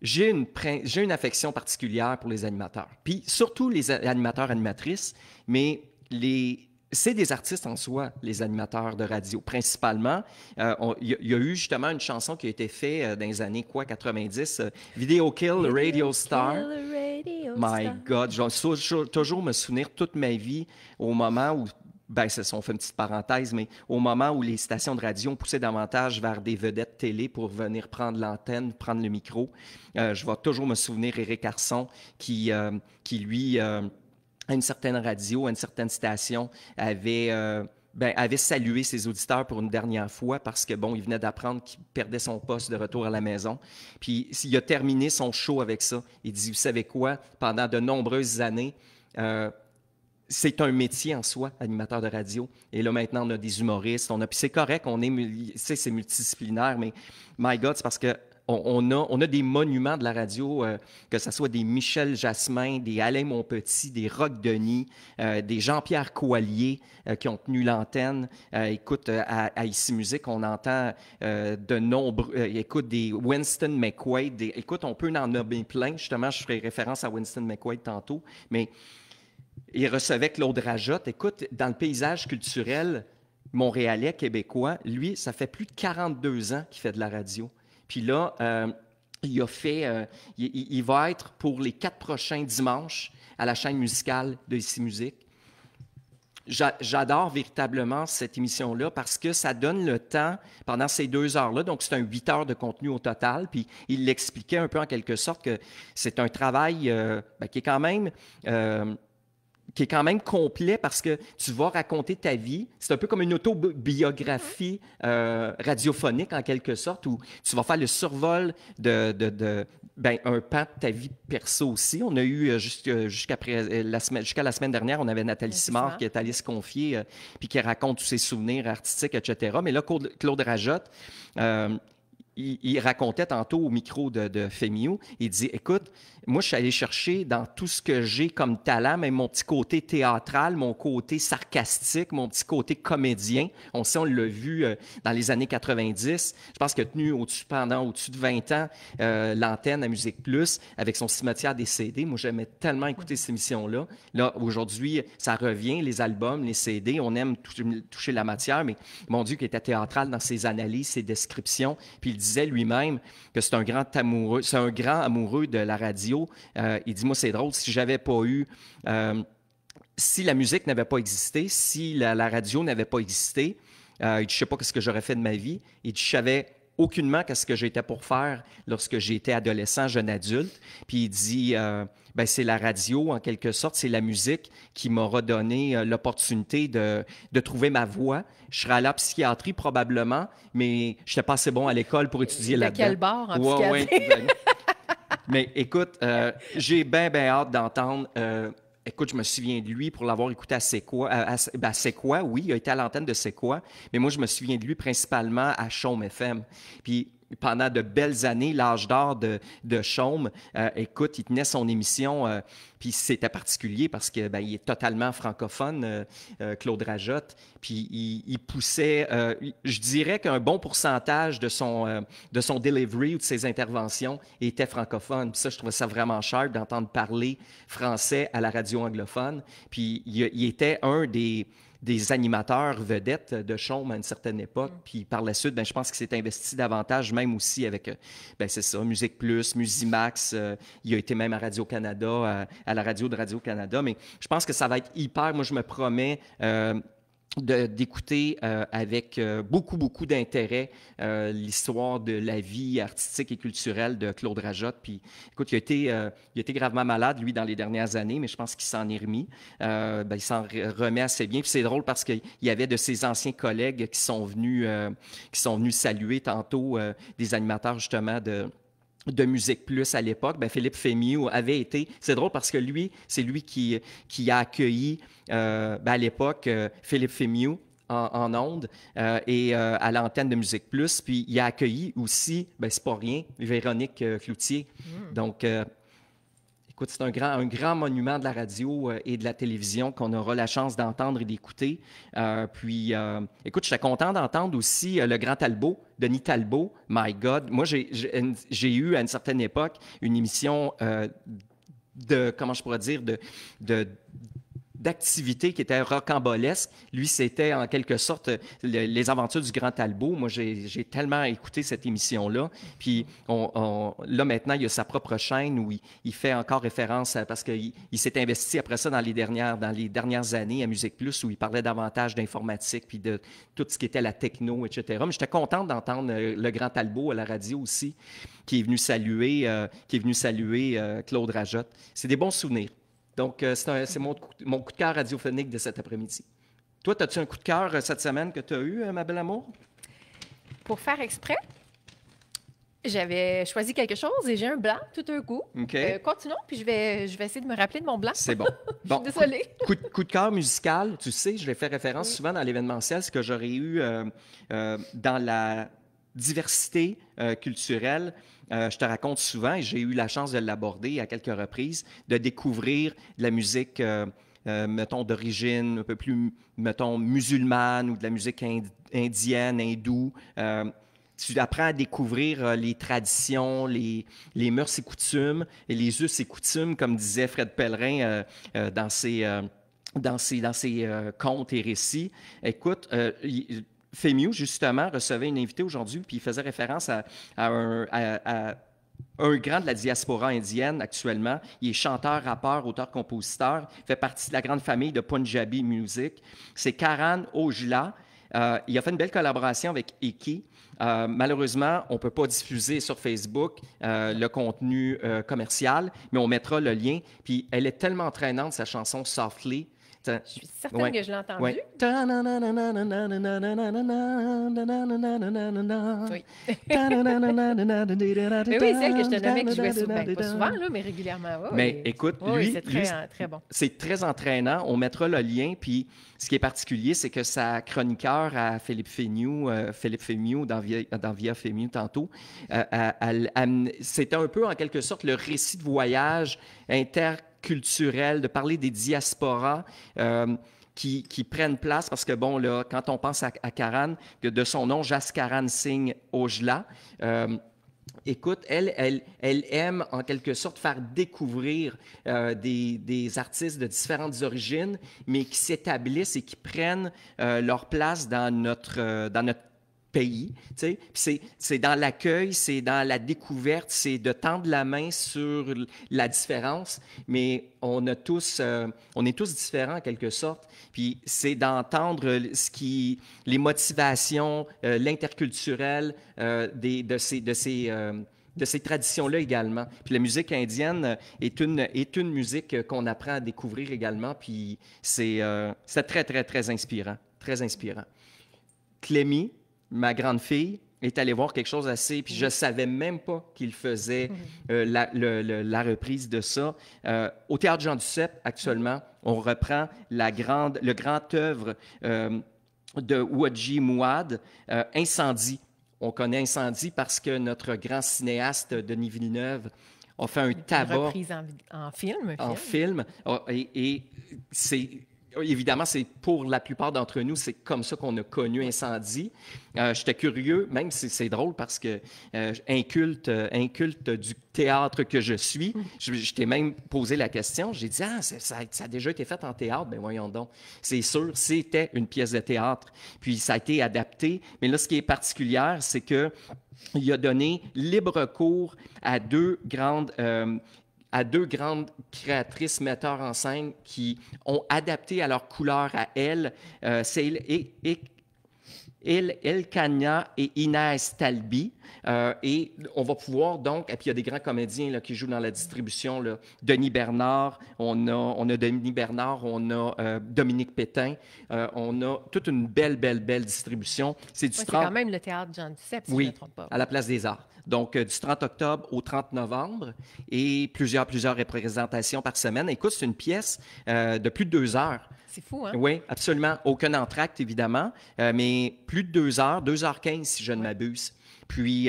j'ai une affection particulière pour les animateurs. Puis surtout les animateurs, animatrices, mais c'est des artistes en soi, les animateurs de radio, principalement. Il y a eu justement une chanson qui a été faite dans les années 90, Video Kill Radio Star. My God, je vais toujours me souvenir toute ma vie au moment où, on fait une petite parenthèse, mais au moment où les stations de radio ont poussé davantage vers des vedettes télé pour venir prendre l'antenne, prendre le micro, je vais toujours me souvenir Éric Arson qui lui, à une certaine radio, à une certaine station, avait salué ses auditeurs pour une dernière fois parce que, il venait d'apprendre qu'il perdait son poste de retour à la maison. Puis, il a terminé son show avec ça. Il dit, vous savez quoi? Pendant de nombreuses années, c'est un métier en soi, animateur de radio. Et là, maintenant, on a des humoristes, puis c'est correct, c'est multidisciplinaire, mais my God, c'est parce que on a des monuments de la radio, que ce soit des Michel Jasmin, des Alain Monpetit, des Roch Denis, des Jean-Pierre Coallier qui ont tenu l'antenne. Écoute, à Ici Musique, on entend de nombreux... écoute, des Winston McQuaid. Écoute, on peut en nommer plein. Justement, je ferai référence à Winston McQuaid tantôt. Mais il recevait Claude Rajotte. Écoute, dans le paysage culturel montréalais, québécois, lui, ça fait plus de 42 ans qu'il fait de la radio. Puis là, il va être pour les 4 prochains dimanches à la chaîne musicale de Ici Musique. J'adore véritablement cette émission-là parce que ça donne le temps pendant ces 2 heures-là. Donc, c'est un 8 heures de contenu au total. Puis, il l'expliquait un peu en quelque sorte que c'est un travail qui est quand même complet parce que tu vas raconter ta vie. C'est un peu comme une autobiographie radiophonique, en quelque sorte, où tu vas faire le survol un pan de ta vie perso aussi. On a eu, jusqu'à la semaine dernière, on avait Nathalie Simard qui est allée se confier puis qui raconte tous ses souvenirs artistiques, etc. Mais là, Claude Rajotte... il racontait tantôt au micro de Fémio, il dit, écoute, moi, je suis allé chercher dans tout ce que j'ai comme talent, même mon petit côté théâtral, mon côté sarcastique, mon petit côté comédien. On l'a vu dans les années 90. Je pense qu'il a tenu pendant au-dessus de 20 ans l'antenne à Musique Plus avec son cimetière des CD. Moi, j'aimais tellement écouter cette émission-là. Là, aujourd'hui, ça revient, les albums, les CD. On aime toucher la matière, mais mon Dieu, qu'il était théâtral dans ses analyses, ses descriptions. Puis il disait lui-même que c'est un grand amoureux de la radio. Il dit, moi, c'est drôle, si j'avais pas eu... si la musique n'avait pas existé, si la radio n'avait pas existé, il dit, je sais pas ce que j'aurais fait de ma vie. Il dit, je savais aucunement qu'est-ce que j'étais pour faire lorsque j'étais adolescent, jeune adulte. Puis il dit, c'est la radio, en quelque sorte, c'est la musique qui m'aura donné l'opportunité de trouver ma voie. Je serais allé à la psychiatrie probablement, mais je n'étais pas assez bon à l'école pour étudier là-dedans. De quel bord en psychiatrie? Ouais. Mais écoute, j'ai bien hâte d'entendre... écoute, je me souviens de lui pour l'avoir écouté à C'est quoi? C'est quoi, oui, il a été à l'antenne de C'est quoi? Mais moi, je me souviens de lui principalement à Chaume FM. Puis pendant de belles années, l'âge d'or de Chaume, écoute, il tenait son émission, puis c'était particulier parce que il est totalement francophone, Claude Rajotte, puis il poussait, je dirais qu'un bon pourcentage de son delivery ou de ses interventions était francophone. Puis ça, je trouvais ça vraiment sharp d'entendre parler français à la radio anglophone. Puis il était un des animateurs vedettes de Chaume à une certaine époque. Puis par la suite, je pense qu'il s'est investi davantage, même aussi avec, c'est ça, Musique Plus, Musimax. Il a été même à Radio-Canada, à la radio de Radio-Canada. Mais je pense que ça va être hyper... Moi, je me promets... d'écouter avec beaucoup d'intérêt l'histoire de la vie artistique et culturelle de Claude Rajotte. Puis, écoute, il a été gravement malade, lui, dans les dernières années, mais je pense qu'il s'en est remis. Il s'en remet assez bien. Puis c'est drôle parce qu'il y avait de ses anciens collègues qui sont venus saluer tantôt des animateurs, justement, de Musique Plus à l'époque. Philippe Fémio avait été... C'est drôle parce que c'est lui qui a accueilli, à l'époque, Philippe Fémio en ondes et à l'antenne de Musique Plus. Puis il a accueilli aussi, c'est pas rien, Véronique Cloutier. Donc... écoute, c'est un grand monument de la radio et de la télévision qu'on aura la chance d'entendre et d'écouter. Écoute, j'étais content d'entendre aussi le grand Talbot, Denis Talbot. My God! Moi, j'ai eu à une certaine époque une émission comment je pourrais dire, d'activité qui était rocambolesque. Lui, c'était en quelque sorte les aventures du Grand Talbot. Moi, j'ai tellement écouté cette émission-là. Puis là, maintenant, il a sa propre chaîne où il fait encore référence parce qu'il s'est investi après ça dans les dernières années à Musique Plus où il parlait davantage d'informatique puis de tout ce qui était la techno, etc. Mais j'étais content d'entendre le Grand Talbot à la radio aussi qui est venu saluer Claude Rajotte. C'est des bons souvenirs. Donc, c'est mon coup de cœur radiophonique de cet après-midi. Toi, as-tu un coup de cœur cette semaine que tu as eu, ma belle amour? Pour faire exprès? J'avais choisi quelque chose et j'ai un blanc tout d'un coup. OK. Continuons, puis je vais essayer de me rappeler de mon blanc. C'est bon. Bon, Désolée. coup de cœur musical, tu sais, je l'ai fait référence souvent dans l'événementiel, ce que j'aurais eu dans la diversité culturelle. Je te raconte souvent, et j'ai eu la chance de l'aborder à quelques reprises, de découvrir de la musique, mettons, d'origine un peu plus, mettons, musulmane ou de la musique indienne, hindoue. Tu apprends à découvrir les traditions, les mœurs et coutumes, et les us et coutumes, comme disait Fred Pellerin dans ses contes et récits. Écoute, Fémiu, justement, recevait une invitée aujourd'hui, puis il faisait référence à un grand de la diaspora indienne actuellement. Il est chanteur, rappeur, auteur-compositeur, fait partie de la grande famille de Punjabi Music. C'est Karan Ojla. Il a fait une belle collaboration avec Iki. Malheureusement, on ne peut pas diffuser sur Facebook le contenu commercial, mais on mettra le lien. Puis elle est tellement entraînante, sa chanson Softly. Je suis certaine que je l'ai entendue. Ouais. Oui. Mais oui, c'est elle que je te nommais que je jouais souvent. Ben, pas souvent, là, mais régulièrement. Oui, mais écoute, lui, c'est très bon. C'est très entraînant. On mettra le lien. Puis ce qui est particulier, c'est que sa chroniqueur à Philippe Fémiu, dans Via Fémiu tantôt, c'était un peu en quelque sorte le récit de voyage interculturel, de parler des diasporas qui prennent place, parce que, bon, là, quand on pense à Karan, de son nom, Jaskaran Singh Ojla, écoute, elle aime en quelque sorte faire découvrir des artistes de différentes origines, mais qui s'établissent et qui prennent leur place dans notre pays. Tu sais. C'est dans l'accueil, c'est dans la découverte, c'est de tendre la main sur la différence, mais on est tous différents en quelque sorte. Puis c'est d'entendre les motivations, l'interculturel de ces traditions-là également. Puis la musique indienne est une musique qu'on apprend à découvrir également, puis c'est très, très, très inspirant. Très inspirant. Clémy, ma grande fille, est allée voir quelque chose assez... Puis je ne savais même pas qu'il faisait la reprise de ça. Au Théâtre Jean Duceppe, actuellement, on reprend le grand œuvre de Wadji Mouad, Incendie. On connaît Incendie parce que notre grand cinéaste, Denis Villeneuve, a fait un tabac... Une reprise en film. En film. Et c'est... Évidemment, c'est pour la plupart d'entre nous, c'est comme ça qu'on a connu Incendie. J'étais curieux, même si c'est drôle parce que inculte du théâtre que je suis, je t'ai même posé la question. J'ai dit, ça a déjà été fait en théâtre. Bien, voyons donc. C'est sûr, c'était une pièce de théâtre. Puis, ça a été adapté. Mais là, ce qui est particulier, c'est qu'il a donné libre cours à deux grandes créatrices, metteurs en scène qui ont adapté à leur couleur à elles. C'est Elkania et Inès Talbi. Et on va pouvoir donc... Et puis, il y a des grands comédiens là, qui jouent dans la distribution. Là. Denis Bernard, on a Denis Bernard, on a Dominique Pétain. On a toute une belle distribution. C'est quand même le Théâtre Jean Duceppe, si je ne me trompe pas. À la Place des Arts. Donc, du 30 octobre au 30 novembre et plusieurs représentations par semaine. Écoute, c'est une pièce de plus de 2 heures. C'est fou, hein? Oui, absolument. Aucun entracte, évidemment, mais plus de 2 heures, 2h15 si je ne m'abuse. Puis,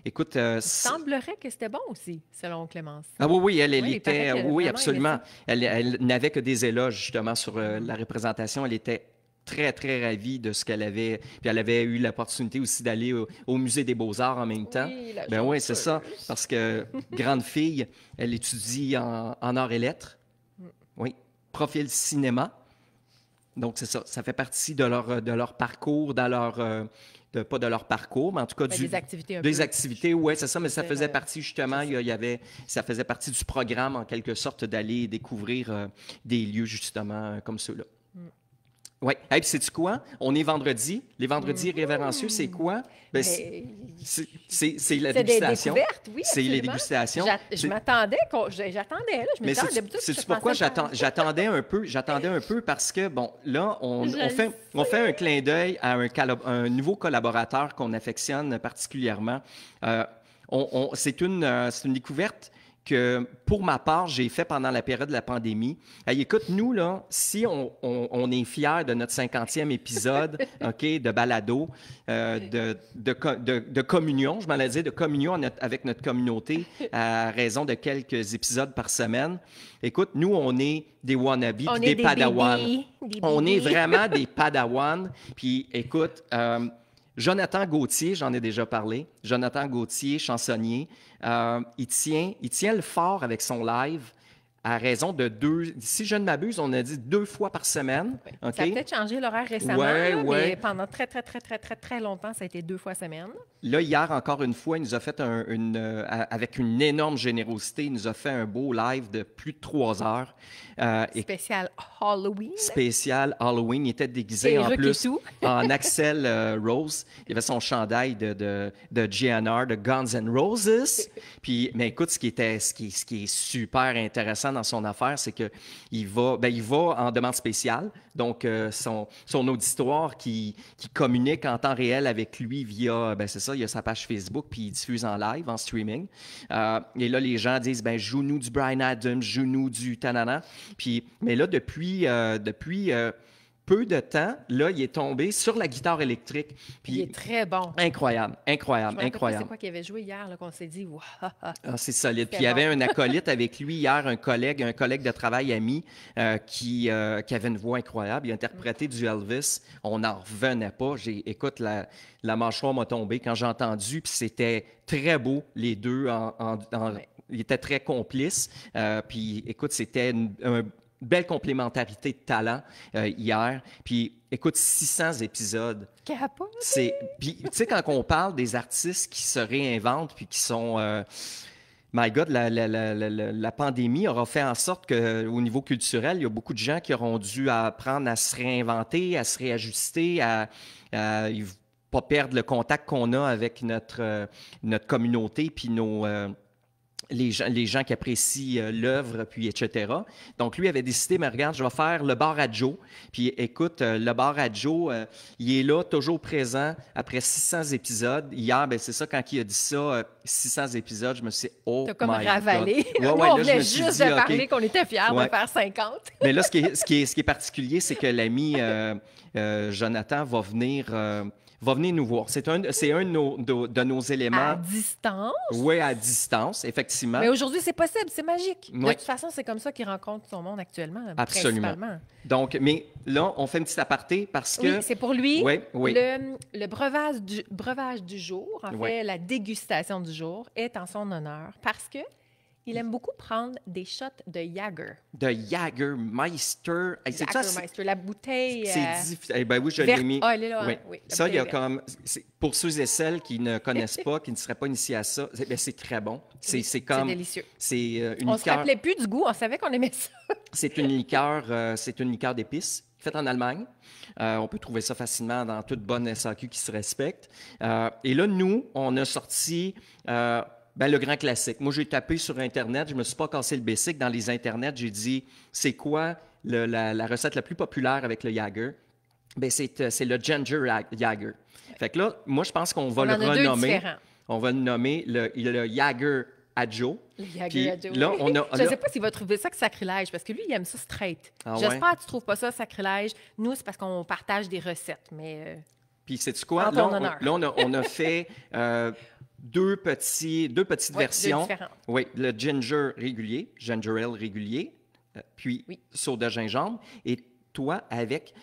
écoute... Il semblerait que c'était bon aussi, selon Clémence. Ah oui, elle était... Oui, absolument. Elle n'avait que des éloges, justement, sur la représentation. Elle était très, très ravie de ce qu'elle avait. Puis elle avait eu l'opportunité aussi d'aller au Musée des Beaux-Arts en même temps. Oui, c'est ça. Parce que, grande fille, elle étudie en arts et lettres. Oui. Profil cinéma. Donc, c'est ça. Ça fait partie de leur parcours, pas de leur parcours, mais en tout cas des activités des activités, oui, c'est ça, mais ça faisait partie justement, ça faisait partie du programme en quelque sorte d'aller découvrir des lieux justement comme ceux-là. Oui. Et puis, sais-tu quoi? On est vendredi. Les vendredis révérencieux, c'est quoi? Ben, c'est la dégustation. Des découvertes, oui, c'est les dégustations. J'attendais, là. Je me disais, d'habitude, c'est pourquoi j'attendais un peu parce que, bon, là, on fait un clin d'œil à un nouveau collaborateur qu'on affectionne particulièrement. c'est une découverte que, pour ma part, j'ai fait pendant la période de la pandémie. Hey, écoute, nous, là, si on est fiers de notre 50e épisode, OK, de balado, de communion, je m'en allais dire, de communion avec notre communauté à raison de quelques épisodes par semaine. Écoute, nous, on est des wannabes, puis des padawans. On est vraiment des padawans. Puis, écoute, Jonathan Gauthier, j'en ai déjà parlé. Jonathan Gauthier, chansonnier, il tient le fort avec son live à raison de 2, si je ne m'abuse, on a dit 2 fois par semaine. Oui. Okay? Ça a peut-être changé l'horaire récemment, mais pendant très longtemps, ça a été 2 fois semaine. Là, hier, encore une fois, il nous a fait avec une énorme générosité, il nous a fait un beau live de plus de 3 heures. Spécial Halloween. Spécial Halloween. Il était déguisé en plus en Axl Rose. Il avait son chandail de GNR, de Guns N' Roses. Puis, mais écoute, ce qui est super intéressant dans son affaire, c'est qu'il va en demande spéciale. Donc, son auditoire qui communique en temps réel avec lui via, c'est ça, il y a sa page Facebook, puis il diffuse en live, en streaming. Et là, les gens disent, joue-nous du Bryan Adams, joue-nous du Tanana. Puis, mais là, depuis peu de temps, là, il est tombé sur la guitare électrique. Puis, il est très bon. Incroyable. C'est quoi qu'il avait joué hier, là, qu'on s'est dit, wow. C'est solide. Puis il y avait un acolyte avec lui hier, un collègue de travail ami qui avait une voix incroyable. Il a interprété du Elvis. On n'en revenait pas. Écoute, la mâchoire m'a tombé quand j'ai entendu. Puis c'était très beau, les deux. Ils étaient très complices. Puis écoute, c'était un belle complémentarité de talent hier. Puis, écoute, 600 épisodes. Capote! Puis, tu sais, quand on parle des artistes qui se réinventent puis qui sont... My God, la pandémie aura fait en sorte qu'au niveau culturel, il y a beaucoup de gens qui auront dû apprendre à se réinventer, à se réajuster, à pas perdre le contact qu'on a avec notre communauté puis les gens qui apprécient l'œuvre, puis etc. Donc, lui avait décidé, mais regarde, je vais faire le bar à Joe. Puis, écoute, le bar à Joe, il est là, toujours présent, après 600 épisodes. Hier, c'est ça, quand il a dit ça, 600 épisodes, je me suis dit, oh my God. T'as comme ravalé. Ouais, Nous, là, on venait juste de parler qu'on était fiers de faire 50. Mais là, ce qui est particulier, c'est que l'ami Jonathan va venir nous voir. C'est un de nos éléments. À distance? Oui, à distance, effectivement. Mais aujourd'hui, c'est possible, c'est magique. Oui. De toute façon, c'est comme ça qu'il rencontre son monde actuellement, Absolument. principalement. Donc, mais là, on fait une petite aparté parce que... Oui, c'est pour lui. Oui. Le breuvage du jour, en fait, la dégustation du jour, est en son honneur parce que il aime beaucoup prendre des shots de Jäger. De Jägermeister. Jägermeister, la bouteille. C'est difficile. Oui, je l'ai mis. Ah, elle est là. Oui. Oui, ça, il y a comme. Pour ceux et celles qui ne connaissent pas, qui ne seraient pas initiés à ça, c'est très bon. C'est comme. C'est délicieux. C'est une on ne se rappelait plus du goût, on savait qu'on aimait ça. C'est une liqueur d'épices faite en Allemagne. On peut trouver ça facilement dans toute bonne SAQ qui se respecte. Et là, nous, on a sorti. Le grand classique. Moi, j'ai tapé sur Internet, je ne me suis pas cassé le basic. Dans les Internets, j'ai dit, c'est quoi la recette la plus populaire avec le Jäger? C'est le Ginger Jäger. Fait que là, moi, je pense qu'on va le renommer. On va le nommer le Jäger Adjo. Le Jäger Adjo. Là, je ne sais pas s'il va trouver ça que sacrilège, parce que lui, il aime ça straight. J'espère que tu ne trouves pas ça sacrilège. Nous, c'est parce qu'on partage des recettes, mais... Puis, sais-tu quoi? Là, on a fait... deux petites versions. Oui, le ginger ale régulier, puis soda gingembre. Et toi, avec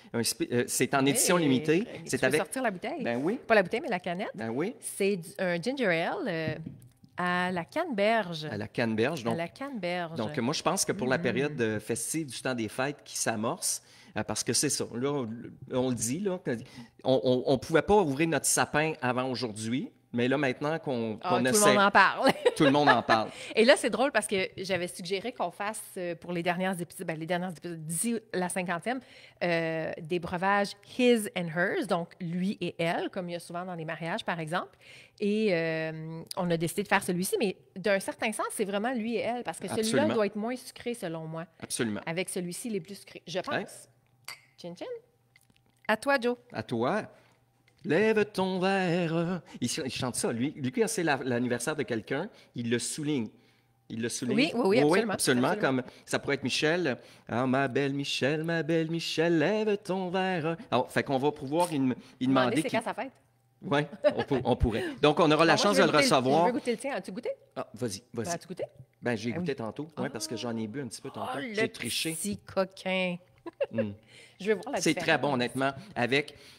c'est en édition limitée. Tu veux sortir la bouteille? Ben oui. Pas la bouteille, mais la canette. Ben oui. C'est un ginger ale à la canneberge. À la canneberge. À la canneberge. Donc, moi, je pense que pour la période festive du temps des fêtes qui s'amorce, parce que c'est ça. Là, on le dit, là, on ne pouvait pas ouvrir notre sapin avant aujourd'hui. Mais là, maintenant qu'on essaie... Tout le monde en parle. Tout le monde en parle. Et là, c'est drôle parce que j'avais suggéré qu'on fasse pour les dernières épisodes, d'ici la 50e, des breuvages his and hers, donc lui et elle, comme il y a souvent dans les mariages, par exemple. Et on a décidé de faire celui-ci, mais d'un certain sens, c'est vraiment lui et elle, parce que celui-là doit être moins sucré, selon moi. Absolument. Avec celui-ci, les plus sucrés, je pense. Chin-chin. À toi, Joe. À toi. Lève ton verre. Il chante ça. Lui quand c'est l'anniversaire de quelqu'un, il le souligne. Il le souligne. Oui, absolument. Absolument. Comme ça pourrait être Michel. Ah, ma belle Michel, lève ton verre. Alors, fait qu'on va pouvoir y demander. C'est quand sa fête? Oui, on pourrait. Donc, on aura la chance de le recevoir. Je veux goûter le tien. As-tu goûté? Ah, vas-y. As-tu goûté? Ben, j'ai goûté tantôt. Oui, parce que j'en ai bu un petit peu tantôt. J'ai triché. Petit coquin. Je vais voir la différence. C'est très bon, honnêtement.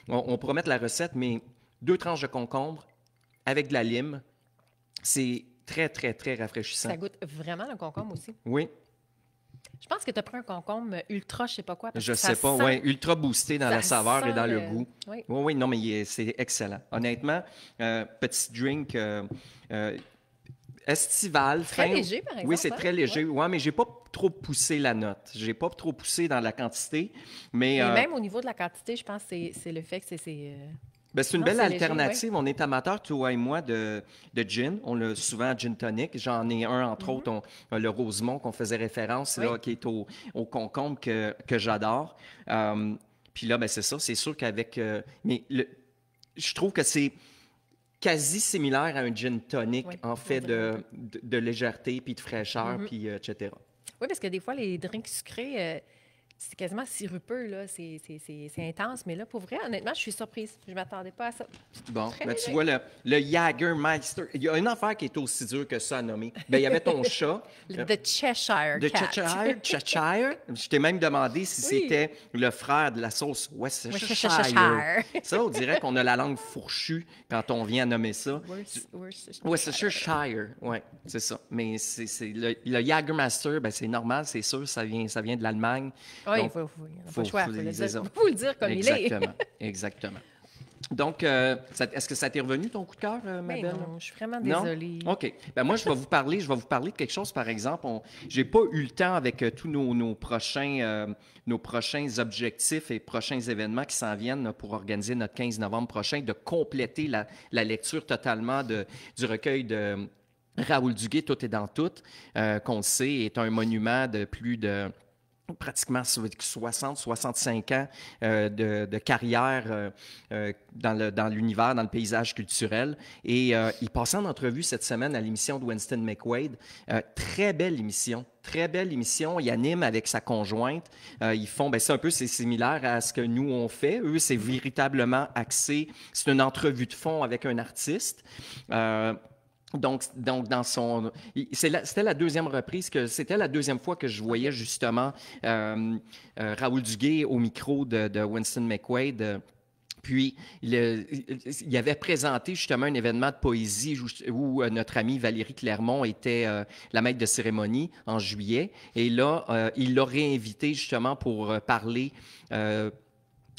On pourra mettre la recette, mais 2 tranches de concombre avec de la lime. C'est très, très, très rafraîchissant. Ça goûte vraiment le concombre aussi. Oui. Je pense que tu as pris un concombre ultra, je sais pas quoi. Je sais pas, oui. Ultra boosté dans la saveur et dans le goût. Oui, non, mais c'est excellent. Honnêtement, petit drink estival, très fin. Léger, par exemple. Oui, c'est très léger. Oui, mais j'ai pas trop poussé la note. J'ai pas trop poussé dans la quantité. Mais, et même au niveau de la quantité, je pense que c'est le fait que c'est ben, c'est une belle alternative. Léger, On est amateur, toi et moi, de gin. On l'a souvent gin tonic. J'en ai un, entre autres, le Rosemont qu'on faisait référence, là, qui est au concombre que j'adore. Puis là, ben, c'est ça. C'est sûr qu'avec... mais je trouve que c'est quasi similaire à un gin tonic, en fait, de légèreté, puis de fraîcheur, puis etc. Oui, parce que des fois, les drinks sucrés... c'est quasiment sirupeux, là. C'est intense. Mais là, pour vrai, honnêtement, je suis surprise. Je ne m'attendais pas à ça. Bon, ben, tu vois, le Jägermeister, il y a une affaire qui est aussi dure que ça à nommer. Ben, il y avait ton chat. The Cheshire Cat. Cheshire. Je t'ai même demandé si c'était le frère de la sauce Worcestershire. Ça, on dirait qu'on a la langue fourchue quand on vient à nommer ça. Worcestershire, oui, c'est ça. Mais le Jägermeister, ben, c'est normal, c'est sûr, ça vient de l'Allemagne. Oui, il faut pas le choix. Il faut le dire comme il est. Exactement. Donc, est-ce que ça t'est revenu, ton coup de cœur, ma belle? Non, je suis vraiment désolée. Non? OK. Ben moi, je vais vous parler de quelque chose, par exemple. J'ai pas eu le temps avec tous nos prochains objectifs et prochains événements qui s'en viennent là, pour organiser notre 15 novembre prochain, de compléter la lecture totalement du recueil de Raoul Duguay, Tout est dans tout, qu'on le sait, est un monument de plus de pratiquement 60-65 ans de carrière dans l'univers, dans le paysage culturel. Et il passait en entrevue cette semaine à l'émission de Winston McQuaid. Très belle émission. Très belle émission. Il anime avec sa conjointe. Ils font, c'est similaire à ce que nous, on fait. Eux, c'est véritablement axé. C'est une entrevue de fond avec un artiste. Donc, c'était la deuxième fois que je voyais justement Raoul Duguay au micro de Winston McQuaid. Puis, il avait présenté justement un événement de poésie où notre amie Valérie Clermont était la maître de cérémonie en juillet. Et là, il l'a réinvité justement pour parler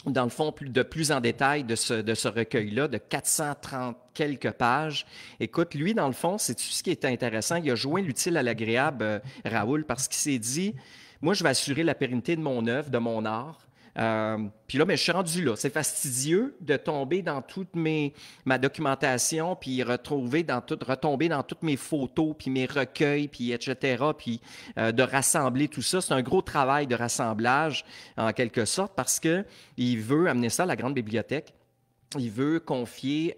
dans le fond, plus en détail de ce recueil-là, de 430 quelques pages. Écoute, lui, dans le fond, c'est tout ce qui est intéressant. Il a joint l'utile à l'agréable, Raoul, parce qu'il s'est dit, moi, je vais assurer la pérennité de mon œuvre, de mon art. Puis là, je suis rendu là. C'est fastidieux de tomber dans toute ma documentation, puis retomber dans toutes mes photos, puis mes recueils, puis etc., puis de rassembler tout ça. C'est un gros travail de rassemblage, en quelque sorte, parce qu'il veut amener ça à la grande bibliothèque. Il veut confier...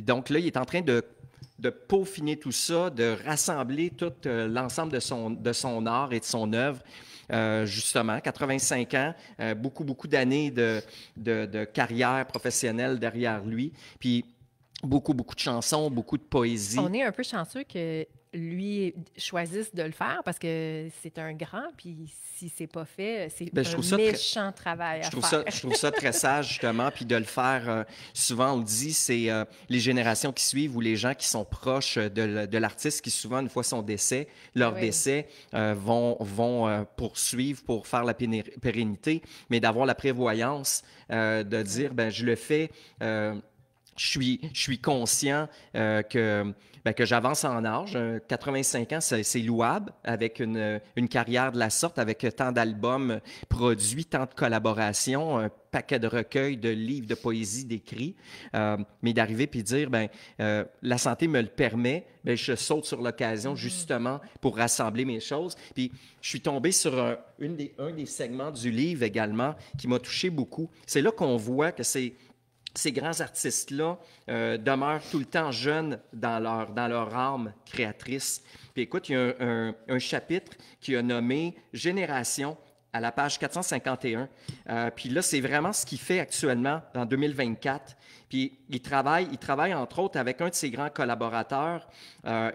donc là, il est en train de peaufiner tout ça, de rassembler tout l'ensemble de son art et de son œuvre. Justement, 85 ans, beaucoup d'années de carrière professionnelle derrière lui, puis beaucoup de chansons, beaucoup de poésie. On est un peu chanceux que lui choisisse de le faire parce que c'est un grand, puis si c'est pas fait, c'est un méchant travail à faire. Je trouve ça très sage, justement, puis de le faire, souvent on le dit, c'est les générations qui suivent ou les gens qui sont proches de l'artiste qui, souvent, une fois son décès, décès, vont poursuivre pour faire la pérennité, mais d'avoir la prévoyance de dire, je le fais... Je suis conscient que j'avance en âge. 85 ans, c'est louable avec une carrière de la sorte, avec tant d'albums produits, tant de collaborations, un paquet de recueils, de livres, de poésie, d'écrits. Mais d'arriver puis dire, la santé me le permet, je saute sur l'occasion justement pour rassembler mes choses. Puis je suis tombé sur un des segments du livre également qui m'a touché beaucoup. C'est là qu'on voit que c'est ces grands artistes-là demeurent tout le temps jeunes dans leur âme créatrice. Puis écoute, il y a un chapitre qui a nommé « Génération » à la page 451. Puis là, c'est vraiment ce qu'il fait actuellement en 2024. Puis il travaille entre autres avec un de ses grands collaborateurs.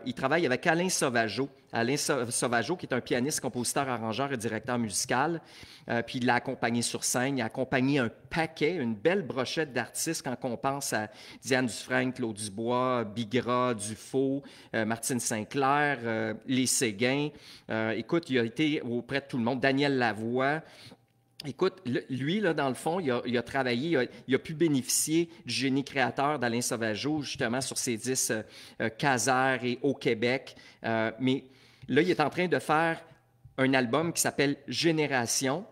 Il travaille avec Alain Sauvageau. Alain Sauvageau, qui est un pianiste, compositeur, arrangeur et directeur musical. Puis il l'a accompagné sur scène. Il a accompagné un paquet, une belle brochette d'artistes quand on pense à Diane Dufresne, Claude Dubois, Bigra, Dufaux, Martine Sinclair, les Séguin. Écoute, il a été auprès de tout le monde. Daniel Lavoie. Écoute, lui, là, dans le fond, il a travaillé, il a pu bénéficier du génie créateur d'Alain Sauvageau, justement, sur ses 10 Caser et Au Québec. Mais là, il est en train de faire un album qui s'appelle Génération.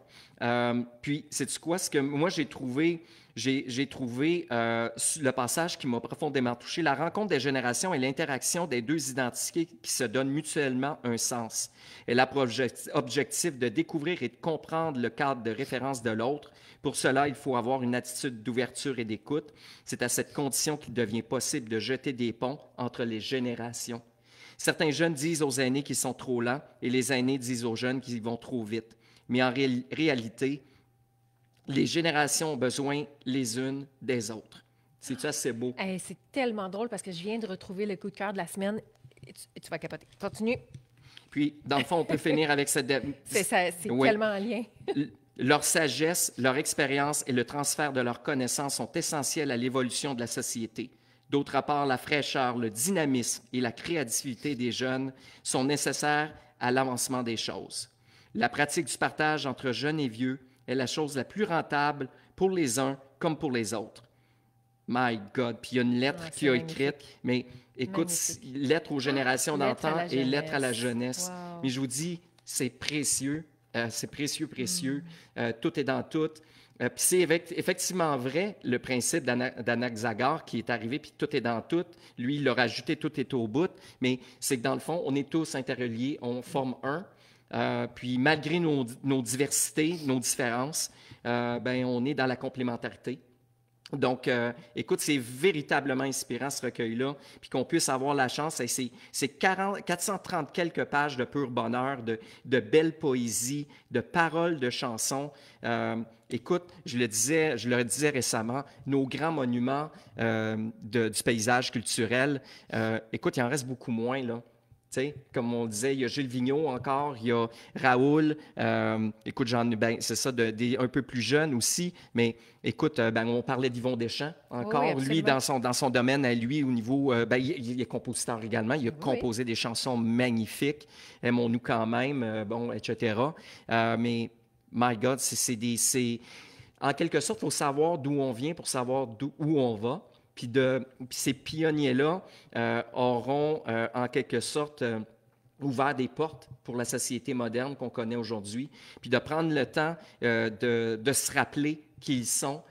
Puis, sais-tu quoi? Ce que moi, j'ai trouvé le passage qui m'a profondément touché. La rencontre des générations et l'interaction des deux identités qui se donnent mutuellement un sens. Elle a pour objectif de découvrir et de comprendre le cadre de référence de l'autre. Pour cela, il faut avoir une attitude d'ouverture et d'écoute. C'est à cette condition qu'il devient possible de jeter des ponts entre les générations. Certains jeunes disent aux aînés qu'ils sont trop lents et les aînés disent aux jeunes qu'ils vont trop vite. Mais en réalité, les générations ont besoin les unes des autres. C'est-tu assez beau? Hey, c'est tellement drôle parce que je viens de retrouver le coup de cœur de la semaine. Tu vas capoter. Continue. Puis, dans le fond, on peut finir avec cette... C'est tellement en lien. Leur sagesse, leur expérience et le transfert de leurs connaissances sont essentiels à l'évolution de la société. D'autre part, la fraîcheur, le dynamisme et la créativité des jeunes sont nécessaires à l'avancement des choses. La pratique du partage entre jeunes et vieux est la chose la plus rentable pour les uns comme pour les autres. My God! Puis il y a une lettre qu'il a écrite, mais écoute, lettre aux générations d'antan et lettre à la jeunesse. Wow. Mais je vous dis, c'est précieux, précieux. Tout est dans tout. Puis c'est effectivement vrai, le principe d'Anaxagore qui est arrivé, puis tout est dans tout. Lui, il a rajouté tout est au bout, mais c'est que dans le fond, on est tous interreliés, on forme un. Puis malgré nos diversités, nos différences, on est dans la complémentarité. Donc, écoute, c'est véritablement inspirant ce recueil-là, puis qu'on puisse avoir la chance, c'est 430 quelques pages de pur bonheur, de belle poésie, de paroles de chansons. Écoute, je le disais récemment, nos grands monuments du paysage culturel, écoute, il en reste beaucoup moins, là. Tu sais, comme on disait, il y a Gilles Vigneault encore, il y a Raoul, écoute, c'est ça, un peu plus jeunes aussi, mais écoute, on parlait d'Yvon Deschamps encore, oui, lui, dans son domaine à lui, au niveau, il est compositeur également, il a composé des chansons magnifiques, Aimons-nous quand même, etc. Mais, my God, c'est en quelque sorte, il faut savoir d'où on vient pour savoir où on va. Puis ces pionniers-là auront, en quelque sorte, ouvert des portes pour la société moderne qu'on connaît aujourd'hui, puis de prendre le temps de se rappeler qui ils sont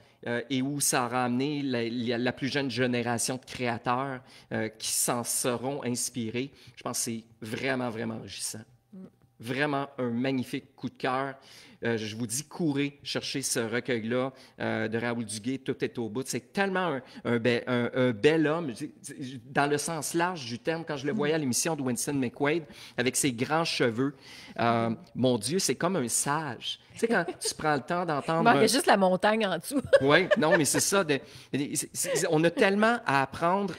et où ça aura amené la plus jeune génération de créateurs qui s'en seront inspirés. Je pense que c'est vraiment, vraiment enrichissant. Vraiment un magnifique coup de cœur. Je vous dis, courez chercher ce recueil-là de Raoul Duguay, Tout est au bout. C'est tellement un bel homme, dans le sens large du terme. Quand je le voyais à l'émission de Winston McQuaid, avec ses grands cheveux, mon Dieu, c'est comme un sage. Tu sais, quand tu prends le temps d'entendre... Il y a juste la montagne en dessous. Oui, non, mais c'est ça. On a tellement à apprendre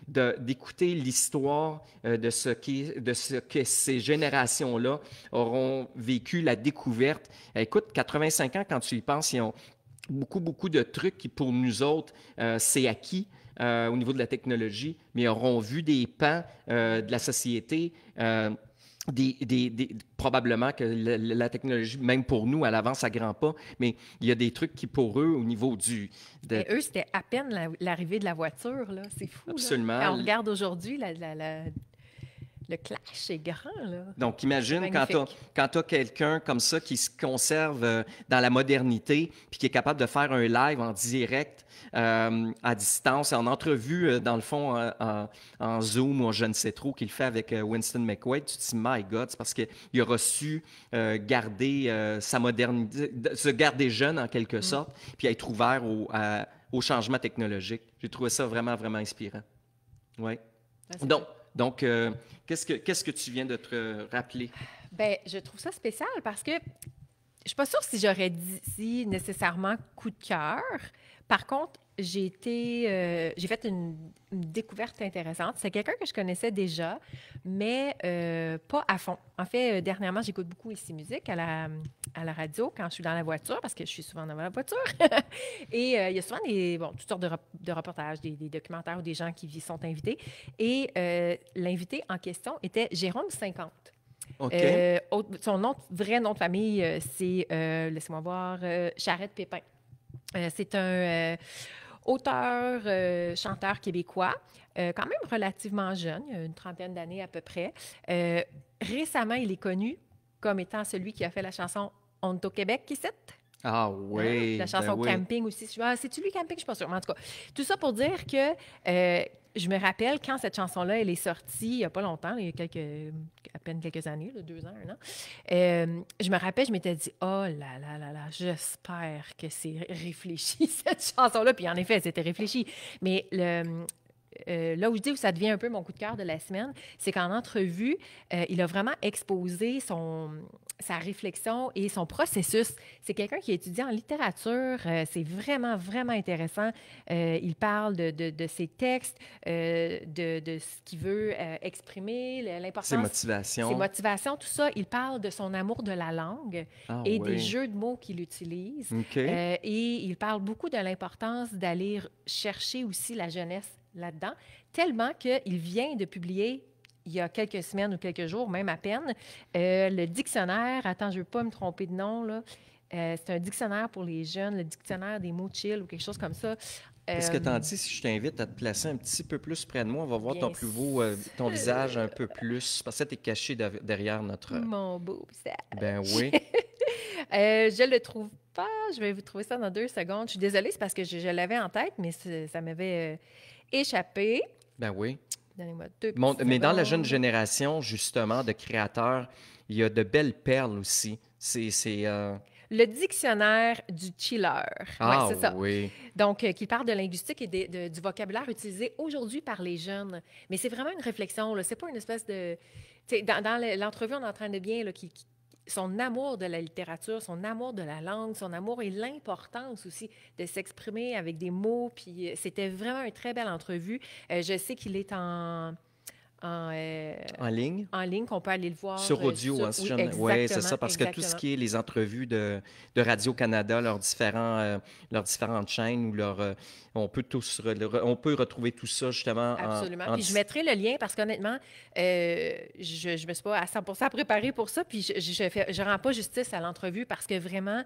d'écouter l'histoire de ce que ces générations-là auront vécu, la découverte. Écoute, 85 ans, quand tu y penses, ils ont beaucoup de trucs qui, pour nous autres, c'est acquis au niveau de la technologie, mais ils auront vu des pans de la société... probablement que la technologie, même pour nous, elle avance à grands pas, mais il y a des trucs qui, pour eux, au niveau Mais eux, c'était à peine l'arrivée de la voiture, là. C'est fou, absolument. Là. Quand on regarde aujourd'hui, le clash est grand, là. Donc, imagine quand tu as quelqu'un comme ça qui se conserve dans la modernité puis qui est capable de faire un live en direct à distance, en entrevue, dans le fond, en Zoom ou en je ne sais trop, qu'il fait avec Winston McQuaid, tu te dis, my God, c'est parce qu'il aura su garder sa modernité, se garder jeune en quelque sorte, puis être ouvert au changement technologique. J'ai trouvé ça vraiment, vraiment inspirant. Oui. Donc, qu'est-ce que tu viens de te rappeler? Bien, je trouve ça spécial parce que je suis pas sûre si j'aurais dit nécessairement coup de cœur. Par contre, j'ai fait une découverte intéressante. C'est quelqu'un que je connaissais déjà, mais pas à fond. En fait, dernièrement, j'écoute beaucoup ici musique à la radio quand je suis dans la voiture, parce que je suis souvent dans la voiture. Et il y a souvent toutes sortes de reportages, des documentaires où des gens qui sont invités. Et l'invité en question était Jérôme 50. OK. Son vrai nom de famille, c'est, laissez-moi voir, Charette-Pépin. C'est un auteur, chanteur québécois, quand même relativement jeune, il a une trentaine d'années à peu près. Récemment, il est connu comme étant celui qui a fait la chanson « On est au Québec, ici ». Ah oui, La chanson oui. Camping aussi. C'est-tu lui, Camping? Je ne suis pas sûre. Mais en tout cas, tout ça pour dire que je me rappelle quand cette chanson-là, elle est sortie, il n'y a pas longtemps, il y a à peine quelques années, 2 ans, 1 an. Je me rappelle, je m'étais dit, oh là là là là, j'espère que c'est réfléchi, cette chanson-là. Puis en effet, c'était réfléchi. Mais là où je dis où ça devient un peu mon coup de cœur de la semaine, c'est qu'en entrevue, il a vraiment exposé sa réflexion et son processus. C'est quelqu'un qui a étudié en littérature. C'est vraiment, vraiment intéressant. Il parle de ses textes, de ce qu'il veut exprimer, l'importance... Ses motivations, tout ça. Il parle de son amour de la langue et des jeux de mots qu'il utilise. OK. Et il parle beaucoup de l'importance d'aller chercher aussi la jeunesse là-dedans, tellement qu'il vient de publier, il y a quelques semaines ou quelques jours, même à peine, le dictionnaire, attends, je ne veux pas me tromper de nom, là, c'est un dictionnaire pour les jeunes, le dictionnaire des mots chill ou quelque chose comme ça. Qu'est-ce que t'en dis si je t'invite à te placer un petit peu plus près de moi? On va voir ton visage un peu plus, parce que tu es caché derrière notre... Mon beau visage. Ben oui. Je le trouve pas, je vais vous trouver ça dans 2 secondes. Je suis désolée, c'est parce que je l'avais en tête, mais ça m'avait... échappé. Ben oui. Donnez-moi 2 Mais dans la jeune génération, justement, de créateurs, il y a de belles perles aussi. Le dictionnaire du chiller. Ah c'est ça. oui. Donc, qui parle de linguistique et du vocabulaire utilisé aujourd'hui par les jeunes. Mais c'est vraiment une réflexion. C'est pas une espèce de... Dans l'entrevue, on entraîne bien son amour de la littérature, son amour de la langue, son amour et l'importance aussi de s'exprimer avec des mots. Puis c'était vraiment une très belle entrevue. Je sais qu'il est en ligne? En ligne, qu'on peut aller le voir. Sur audio, oui, c'est ça, parce que tout ce qui est les entrevues de Radio-Canada, leurs différentes chaînes, on peut retrouver tout ça, justement. Absolument. Puis je mettrai le lien, parce qu'honnêtement, je ne me suis pas à 100% préparée pour ça, puis je rends pas justice à l'entrevue, parce que vraiment,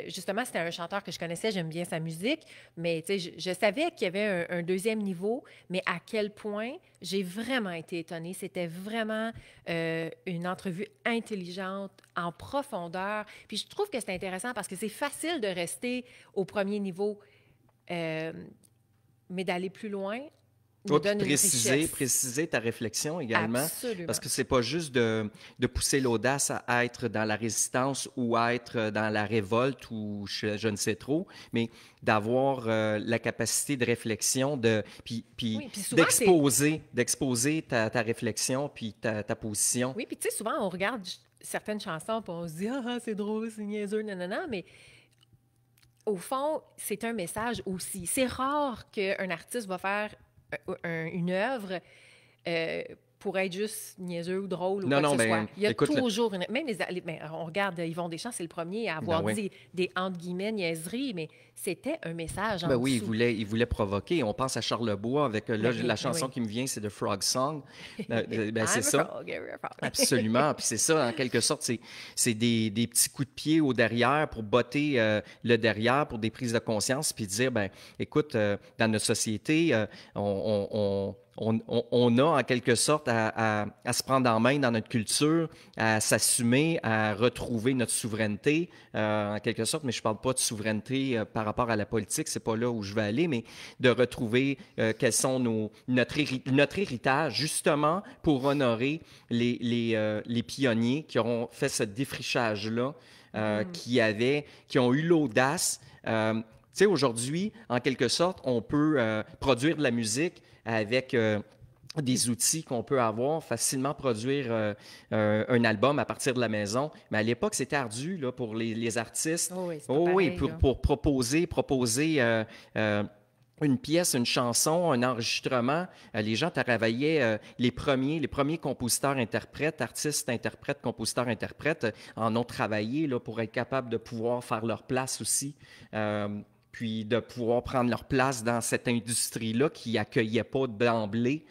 justement, c'était un chanteur que je connaissais, j'aime bien sa musique, mais je savais qu'il y avait un deuxième niveau, mais à quel point j'ai vraiment été étonnée. C'était vraiment une entrevue intelligente, en profondeur. Puis je trouve que c'est intéressant parce que c'est facile de rester au premier niveau, mais d'aller plus loin nous donne une richesse. Préciser ta réflexion également. Absolument. Parce que c'est pas juste de pousser l'audace à être dans la résistance ou à être dans la révolte ou je ne sais trop, mais d'avoir la capacité de réflexion, puis d'exposer ta réflexion puis ta position. Oui, puis tu sais, souvent, on regarde certaines chansons puis on se dit « Ah, c'est drôle, c'est niaiseux, nanana », mais au fond, c'est un message aussi. C'est rare qu'un artiste va faire une œuvre pour être juste niaiseux ou drôle ou quoi que ce soit. Il y a toujours même on regarde Yvon Deschamps, c'est le premier à avoir dit des entre guillemets niaiseries, mais c'était un message en oui, dessous. il voulait provoquer. On pense à Charlebois avec la chanson qui me vient, c'est The Frog Song. C'est ça. Frog. Absolument. Puis c'est ça, en quelque sorte, c'est des petits coups de pied au derrière pour botter le derrière pour des prises de conscience, puis dire, écoute, dans notre société, on a en quelque sorte à se prendre en main dans notre culture, à s'assumer, à retrouver notre souveraineté, en quelque sorte, mais je ne parle pas de souveraineté par rapport à la politique, c'est pas là où je vais aller, mais de retrouver quels sont notre héritage, justement, pour honorer les pionniers qui auront fait ce défrichage-là, qui ont eu l'audace. sais, aujourd'hui, en quelque sorte, on peut produire de la musique avec des outils qu'on peut avoir, facilement produire un album à partir de la maison. Mais à l'époque, c'était ardu là, pour les artistes. Oh oui, c'est pas pareil, pour proposer une pièce, une chanson, un enregistrement. Les gens travaillaient, les premiers compositeurs-interprètes, artistes-interprètes, compositeurs-interprètes, en ont travaillé là, pour être capables de pouvoir faire leur place aussi. Puis de pouvoir prendre leur place dans cette industrie-là qui n'accueillait pas d'emblée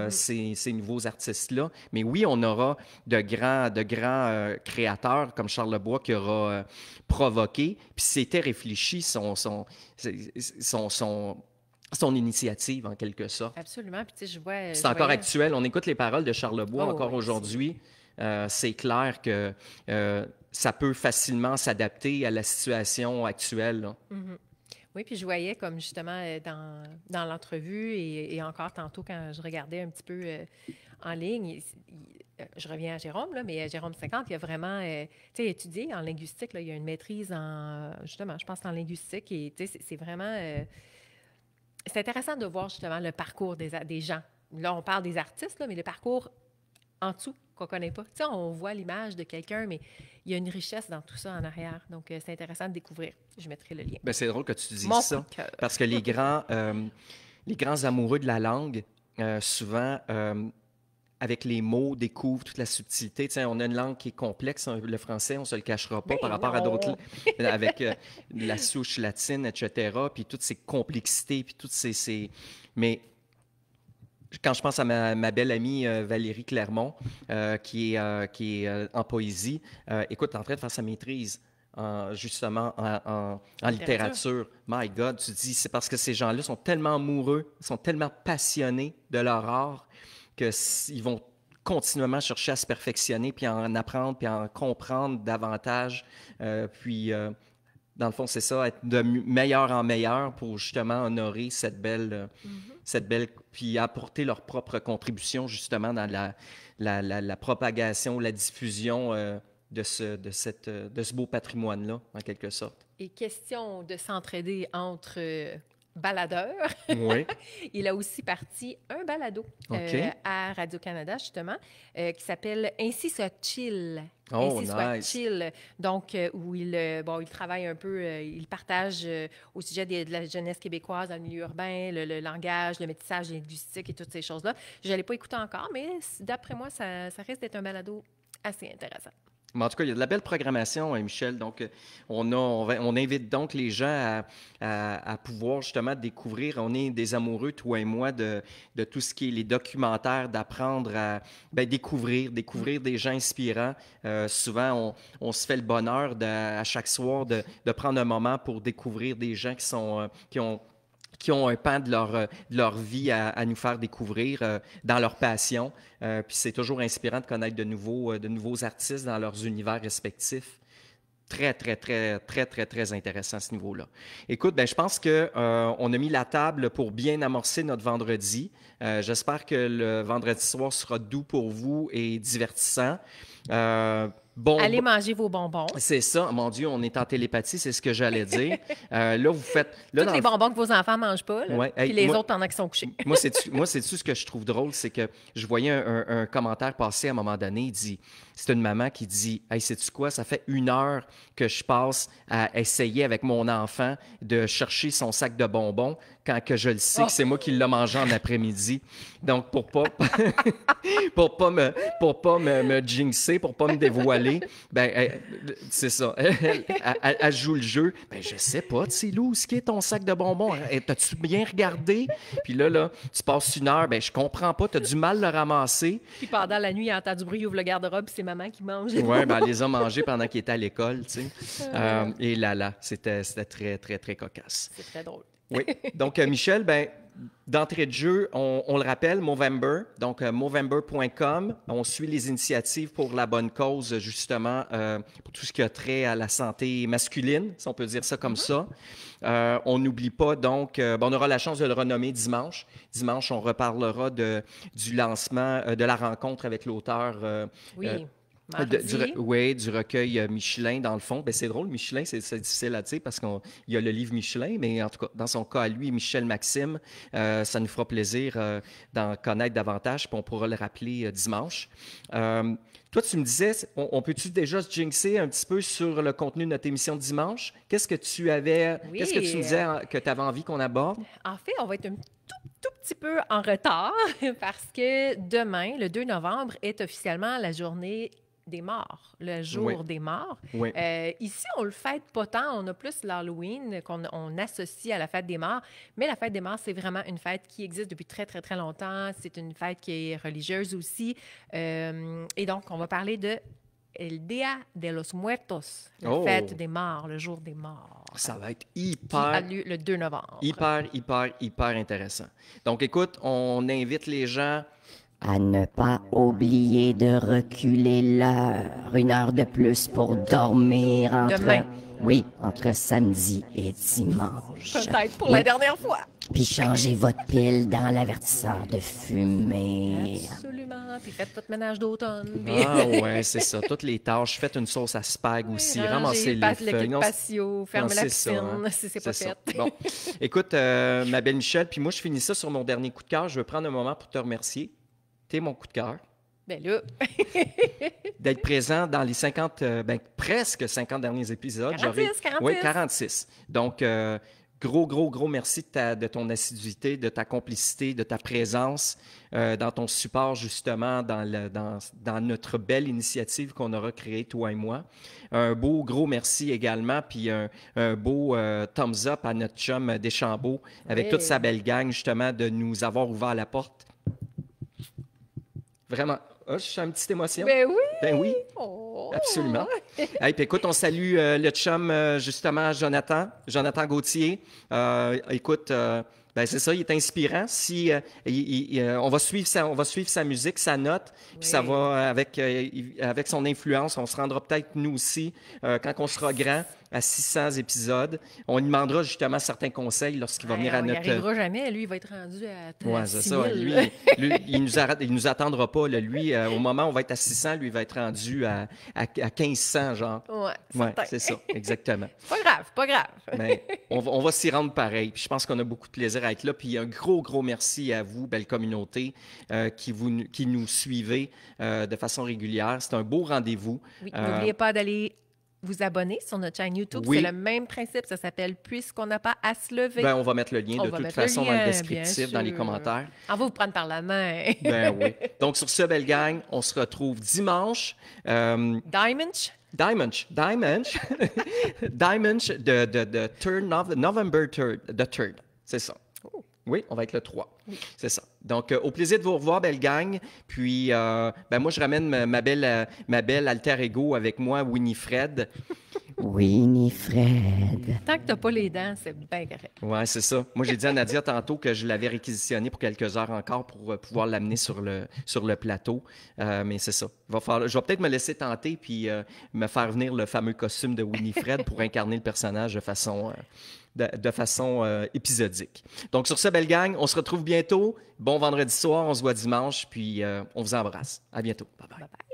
ces nouveaux artistes-là. Mais oui, on aura de grands créateurs comme Charles Lebois qui aura provoqué, puis c'était réfléchi son initiative, en quelque sorte. Absolument. Puis, tu sais, je vois... C'est encore actuel. On écoute les paroles de Charles Lebois encore aujourd'hui. C'est clair que ça peut facilement s'adapter à la situation actuelle. Là. Mm-hmm. Oui, puis je voyais comme justement dans l'entrevue et encore tantôt quand je regardais un petit peu en ligne, je reviens à Jérôme, là, mais Jérôme 50, il a vraiment étudié en linguistique. Là, il y a une maîtrise justement, je pense, en linguistique. Et c'est vraiment... c'est intéressant de voir justement le parcours des gens. Là, on parle des artistes, là, mais le parcours en dessous qu'on ne connaît pas. Tu sais, on voit l'image de quelqu'un, mais il y a une richesse dans tout ça en arrière. Donc, c'est intéressant de découvrir. Je mettrai le lien. Bien, c'est drôle que tu dises Mon ça, coup de cœur. parce que les grands amoureux de la langue, souvent, avec les mots, découvrent toute la subtilité. Tu sais, on a une langue qui est complexe, le français, on ne se le cachera pas Mais par rapport à non! d'autres, avec la souche latine, etc., puis toutes ces complexités, puis toutes ces... Mais quand je pense à ma belle amie Valérie Clermont, qui est en poésie, écoute, en train de faire sa maîtrise justement en littérature. My God, tu dis, c'est parce que ces gens-là sont tellement amoureux, sont tellement passionnés de leur art qu'ils vont continuellement chercher à se perfectionner, puis à en apprendre, puis à en comprendre davantage. Dans le fond, c'est ça, être de meilleur en meilleur pour justement honorer cette belle, puis apporter leur propre contribution justement dans la propagation, la diffusion de ce beau patrimoine-là, en quelque sorte. Et question de s'entraider entre baladeurs. Oui. Il a aussi parti un balado à Radio-Canada, justement, qui s'appelle « Ainsi soit chill ». Oh, Ainsi soit nice. chill. Donc, où il travaille un peu, il partage au sujet de la jeunesse québécoise dans le milieu urbain, le langage, le métissage linguistique et toutes ces choses-là. Je ne l'ai pas écouté encore, mais d'après moi, ça risque d'être un balado assez intéressant. Mais en tout cas, il y a de la belle programmation, hein, Michel. Donc, on invite donc les gens à pouvoir justement découvrir. On est des amoureux, toi et moi, de tout ce qui est les documentaires, d'apprendre à découvrir des gens inspirants. Souvent, on se fait le bonheur à chaque soir de prendre un moment pour découvrir des gens qui ont un pan de leur vie à nous faire découvrir dans leur passion. Puis c'est toujours inspirant de connaître de nouveaux artistes dans leurs univers respectifs. Très, très, très, très, très, très intéressant à ce niveau-là. Écoute, je pense qu'on a mis la table pour bien amorcer notre vendredi. J'espère que le vendredi soir sera doux pour vous et divertissant. Allez manger vos bonbons. C'est ça. Mon Dieu, on est en télépathie, c'est ce que j'allais dire. Là, vous faites... Là, tous les bonbons que vos enfants ne mangent pas, là, ouais. puis les autres pendant qu'ils sont couchés. Moi, c'est-tu ce que je trouve drôle, c'est que je voyais un commentaire passer à un moment donné, il dit... C'est une maman qui dit « Hey, sais-tu quoi? Ça fait 1 heure que je passe à essayer avec mon enfant de chercher son sac de bonbons quand que je le sais que c'est moi qui l'ai mangé en après-midi. » Donc, pour pas me jinxer, pour pas me dévoiler, c'est ça. Elle joue le jeu. Je sais pas, tu sais, Lou, ce qui est ton sac de bonbons? T'as-tu bien regardé? Puis là, tu passes 1 heure, je comprends pas, t'as du mal à le ramasser. Puis pendant la nuit, il entend du bruit, il ouvre le garde-robe, puis c'est maman qui mange. Oui, elle les a mangés pendant qu'il était à l'école, tu sais. Et là, c'était très, très, très cocasse. C'est très drôle. Oui. Donc, Michel, d'entrée de jeu, on le rappelle, Movember, donc Movember.com. On suit les initiatives pour la bonne cause, justement, pour tout ce qui a trait à la santé masculine, si on peut dire ça comme ça. On n'oublie pas, donc, on aura la chance de le renommer dimanche. Dimanche, on reparlera du lancement, de la rencontre avec l'auteur. Oui. Mardi. Oui, du recueil Michelin, dans le fond. Ben, c'est drôle, Michelin, c'est difficile à dire parce qu'il y a le livre Michelin, mais en tout cas, dans son cas, à lui, Michel Maxime, ça nous fera plaisir d'en connaître davantage, puis on pourra le rappeler dimanche. Toi, tu me disais, on peut-tu déjà se jinxer un petit peu sur le contenu de notre émission de dimanche? Qu'est-ce que tu me disais que tu avais envie qu'on aborde? En fait, on va être un tout petit peu en retard parce que demain, le 2 novembre, est officiellement la journée des morts, le jour des morts. Oui. Ici, on le fête pas tant. On a plus l'Halloween qu'on associe à la fête des morts. Mais la fête des morts, c'est vraiment une fête qui existe depuis très, très, très longtemps. C'est une fête qui est religieuse aussi. Et donc, on va parler de El Día de los Muertos, la fête des morts, le jour des morts. Ça va être Qui a lieu le 2 novembre. Hyper intéressant. Donc, écoute, on invite les gens à ne pas oublier de reculer l'heure, 1 heure de plus pour dormir Demain. Oui, entre samedi et dimanche. Peut-être pour la dernière fois. Puis changez votre pile dans l'avertisseur de fumée. Absolument. Puis faites votre ménage d'automne. Ah ouais, c'est ça. Toutes les tâches. Faites une sauce à spag aussi. Ramassez les feuilles. Le patio, fermez la piscine si c'est pas fait. Bon. Écoute, ma belle Michel, puis moi, je finis ça sur mon dernier coup de cœur. Je veux prendre un moment pour te remercier. T'es mon coup de cœur. Ben là. D'être présent dans les 50, presque 50 derniers épisodes. 46. Oui, 46. Donc, gros merci de ton assiduité, de ta complicité, de ta présence, dans ton support, justement, dans notre belle initiative qu'on aura créée, toi et moi. Un beau, gros merci également, puis un beau thumbs up à notre chum Deschambault, avec toute sa belle gang, justement, de nous avoir ouvert la porte. Vraiment. Oh, je sens une petite émotion. Ben oui. Ben oui. Oh. Absolument. Hey, puis écoute, on salue le chum, justement, Jonathan Gauthier. Écoute, ben c'est ça, il est inspirant. Si, on va suivre sa musique, sa note, puis ça va, avec son influence, on se rendra peut-être, nous aussi, quand on sera grand, à 600 épisodes. On lui demandera justement certains conseils lorsqu'il va venir à notre... Il n'arrivera jamais. Lui, il va être rendu à 6 000. Oui, c'est ça. Lui, il nous attendra pas. Là. Lui, au moment où on va être à 600, lui, il va être rendu à 1500, genre. Oui, c'est ça, exactement. Pas grave. Mais on va s'y rendre pareil. Puis je pense qu'on a beaucoup de plaisir à être là. Puis un gros merci à vous, belle communauté, qui nous suivez de façon régulière. C'est un beau rendez-vous. Oui, n'oubliez pas d'aller vous abonner sur notre chaîne YouTube. Oui. C'est le même principe. Ça s'appelle « Puisqu'on n'a pas à se lever ». Ben, on va mettre le lien de toute façon dans le descriptif, dans les commentaires. On va vous prendre par la main. Ben oui. Donc, sur ce, belle gang, on se retrouve dimanche. Dimanche de November 3rd, the 3rd. C'est ça. Oh. Oui, on va être le 3. Oui. C'est ça. Donc, au plaisir de vous revoir, belle gang. Puis, moi, je ramène ma belle alter ego avec moi, Winifred. Winifred. Tant que tu n'as pas les dents, c'est bien correct. Oui, c'est ça. Moi, j'ai dit à Nadia tantôt que je l'avais réquisitionné pour quelques heures encore pour pouvoir l'amener sur le plateau. Mais c'est ça. Je vais peut-être me laisser tenter puis me faire venir le fameux costume de Winifred pour incarner le personnage de façon épisodique. Donc, sur ce, belle gang, on se retrouve bientôt. Bon vendredi soir, on se voit dimanche, puis on vous embrasse. À bientôt. Bye bye. Bye bye.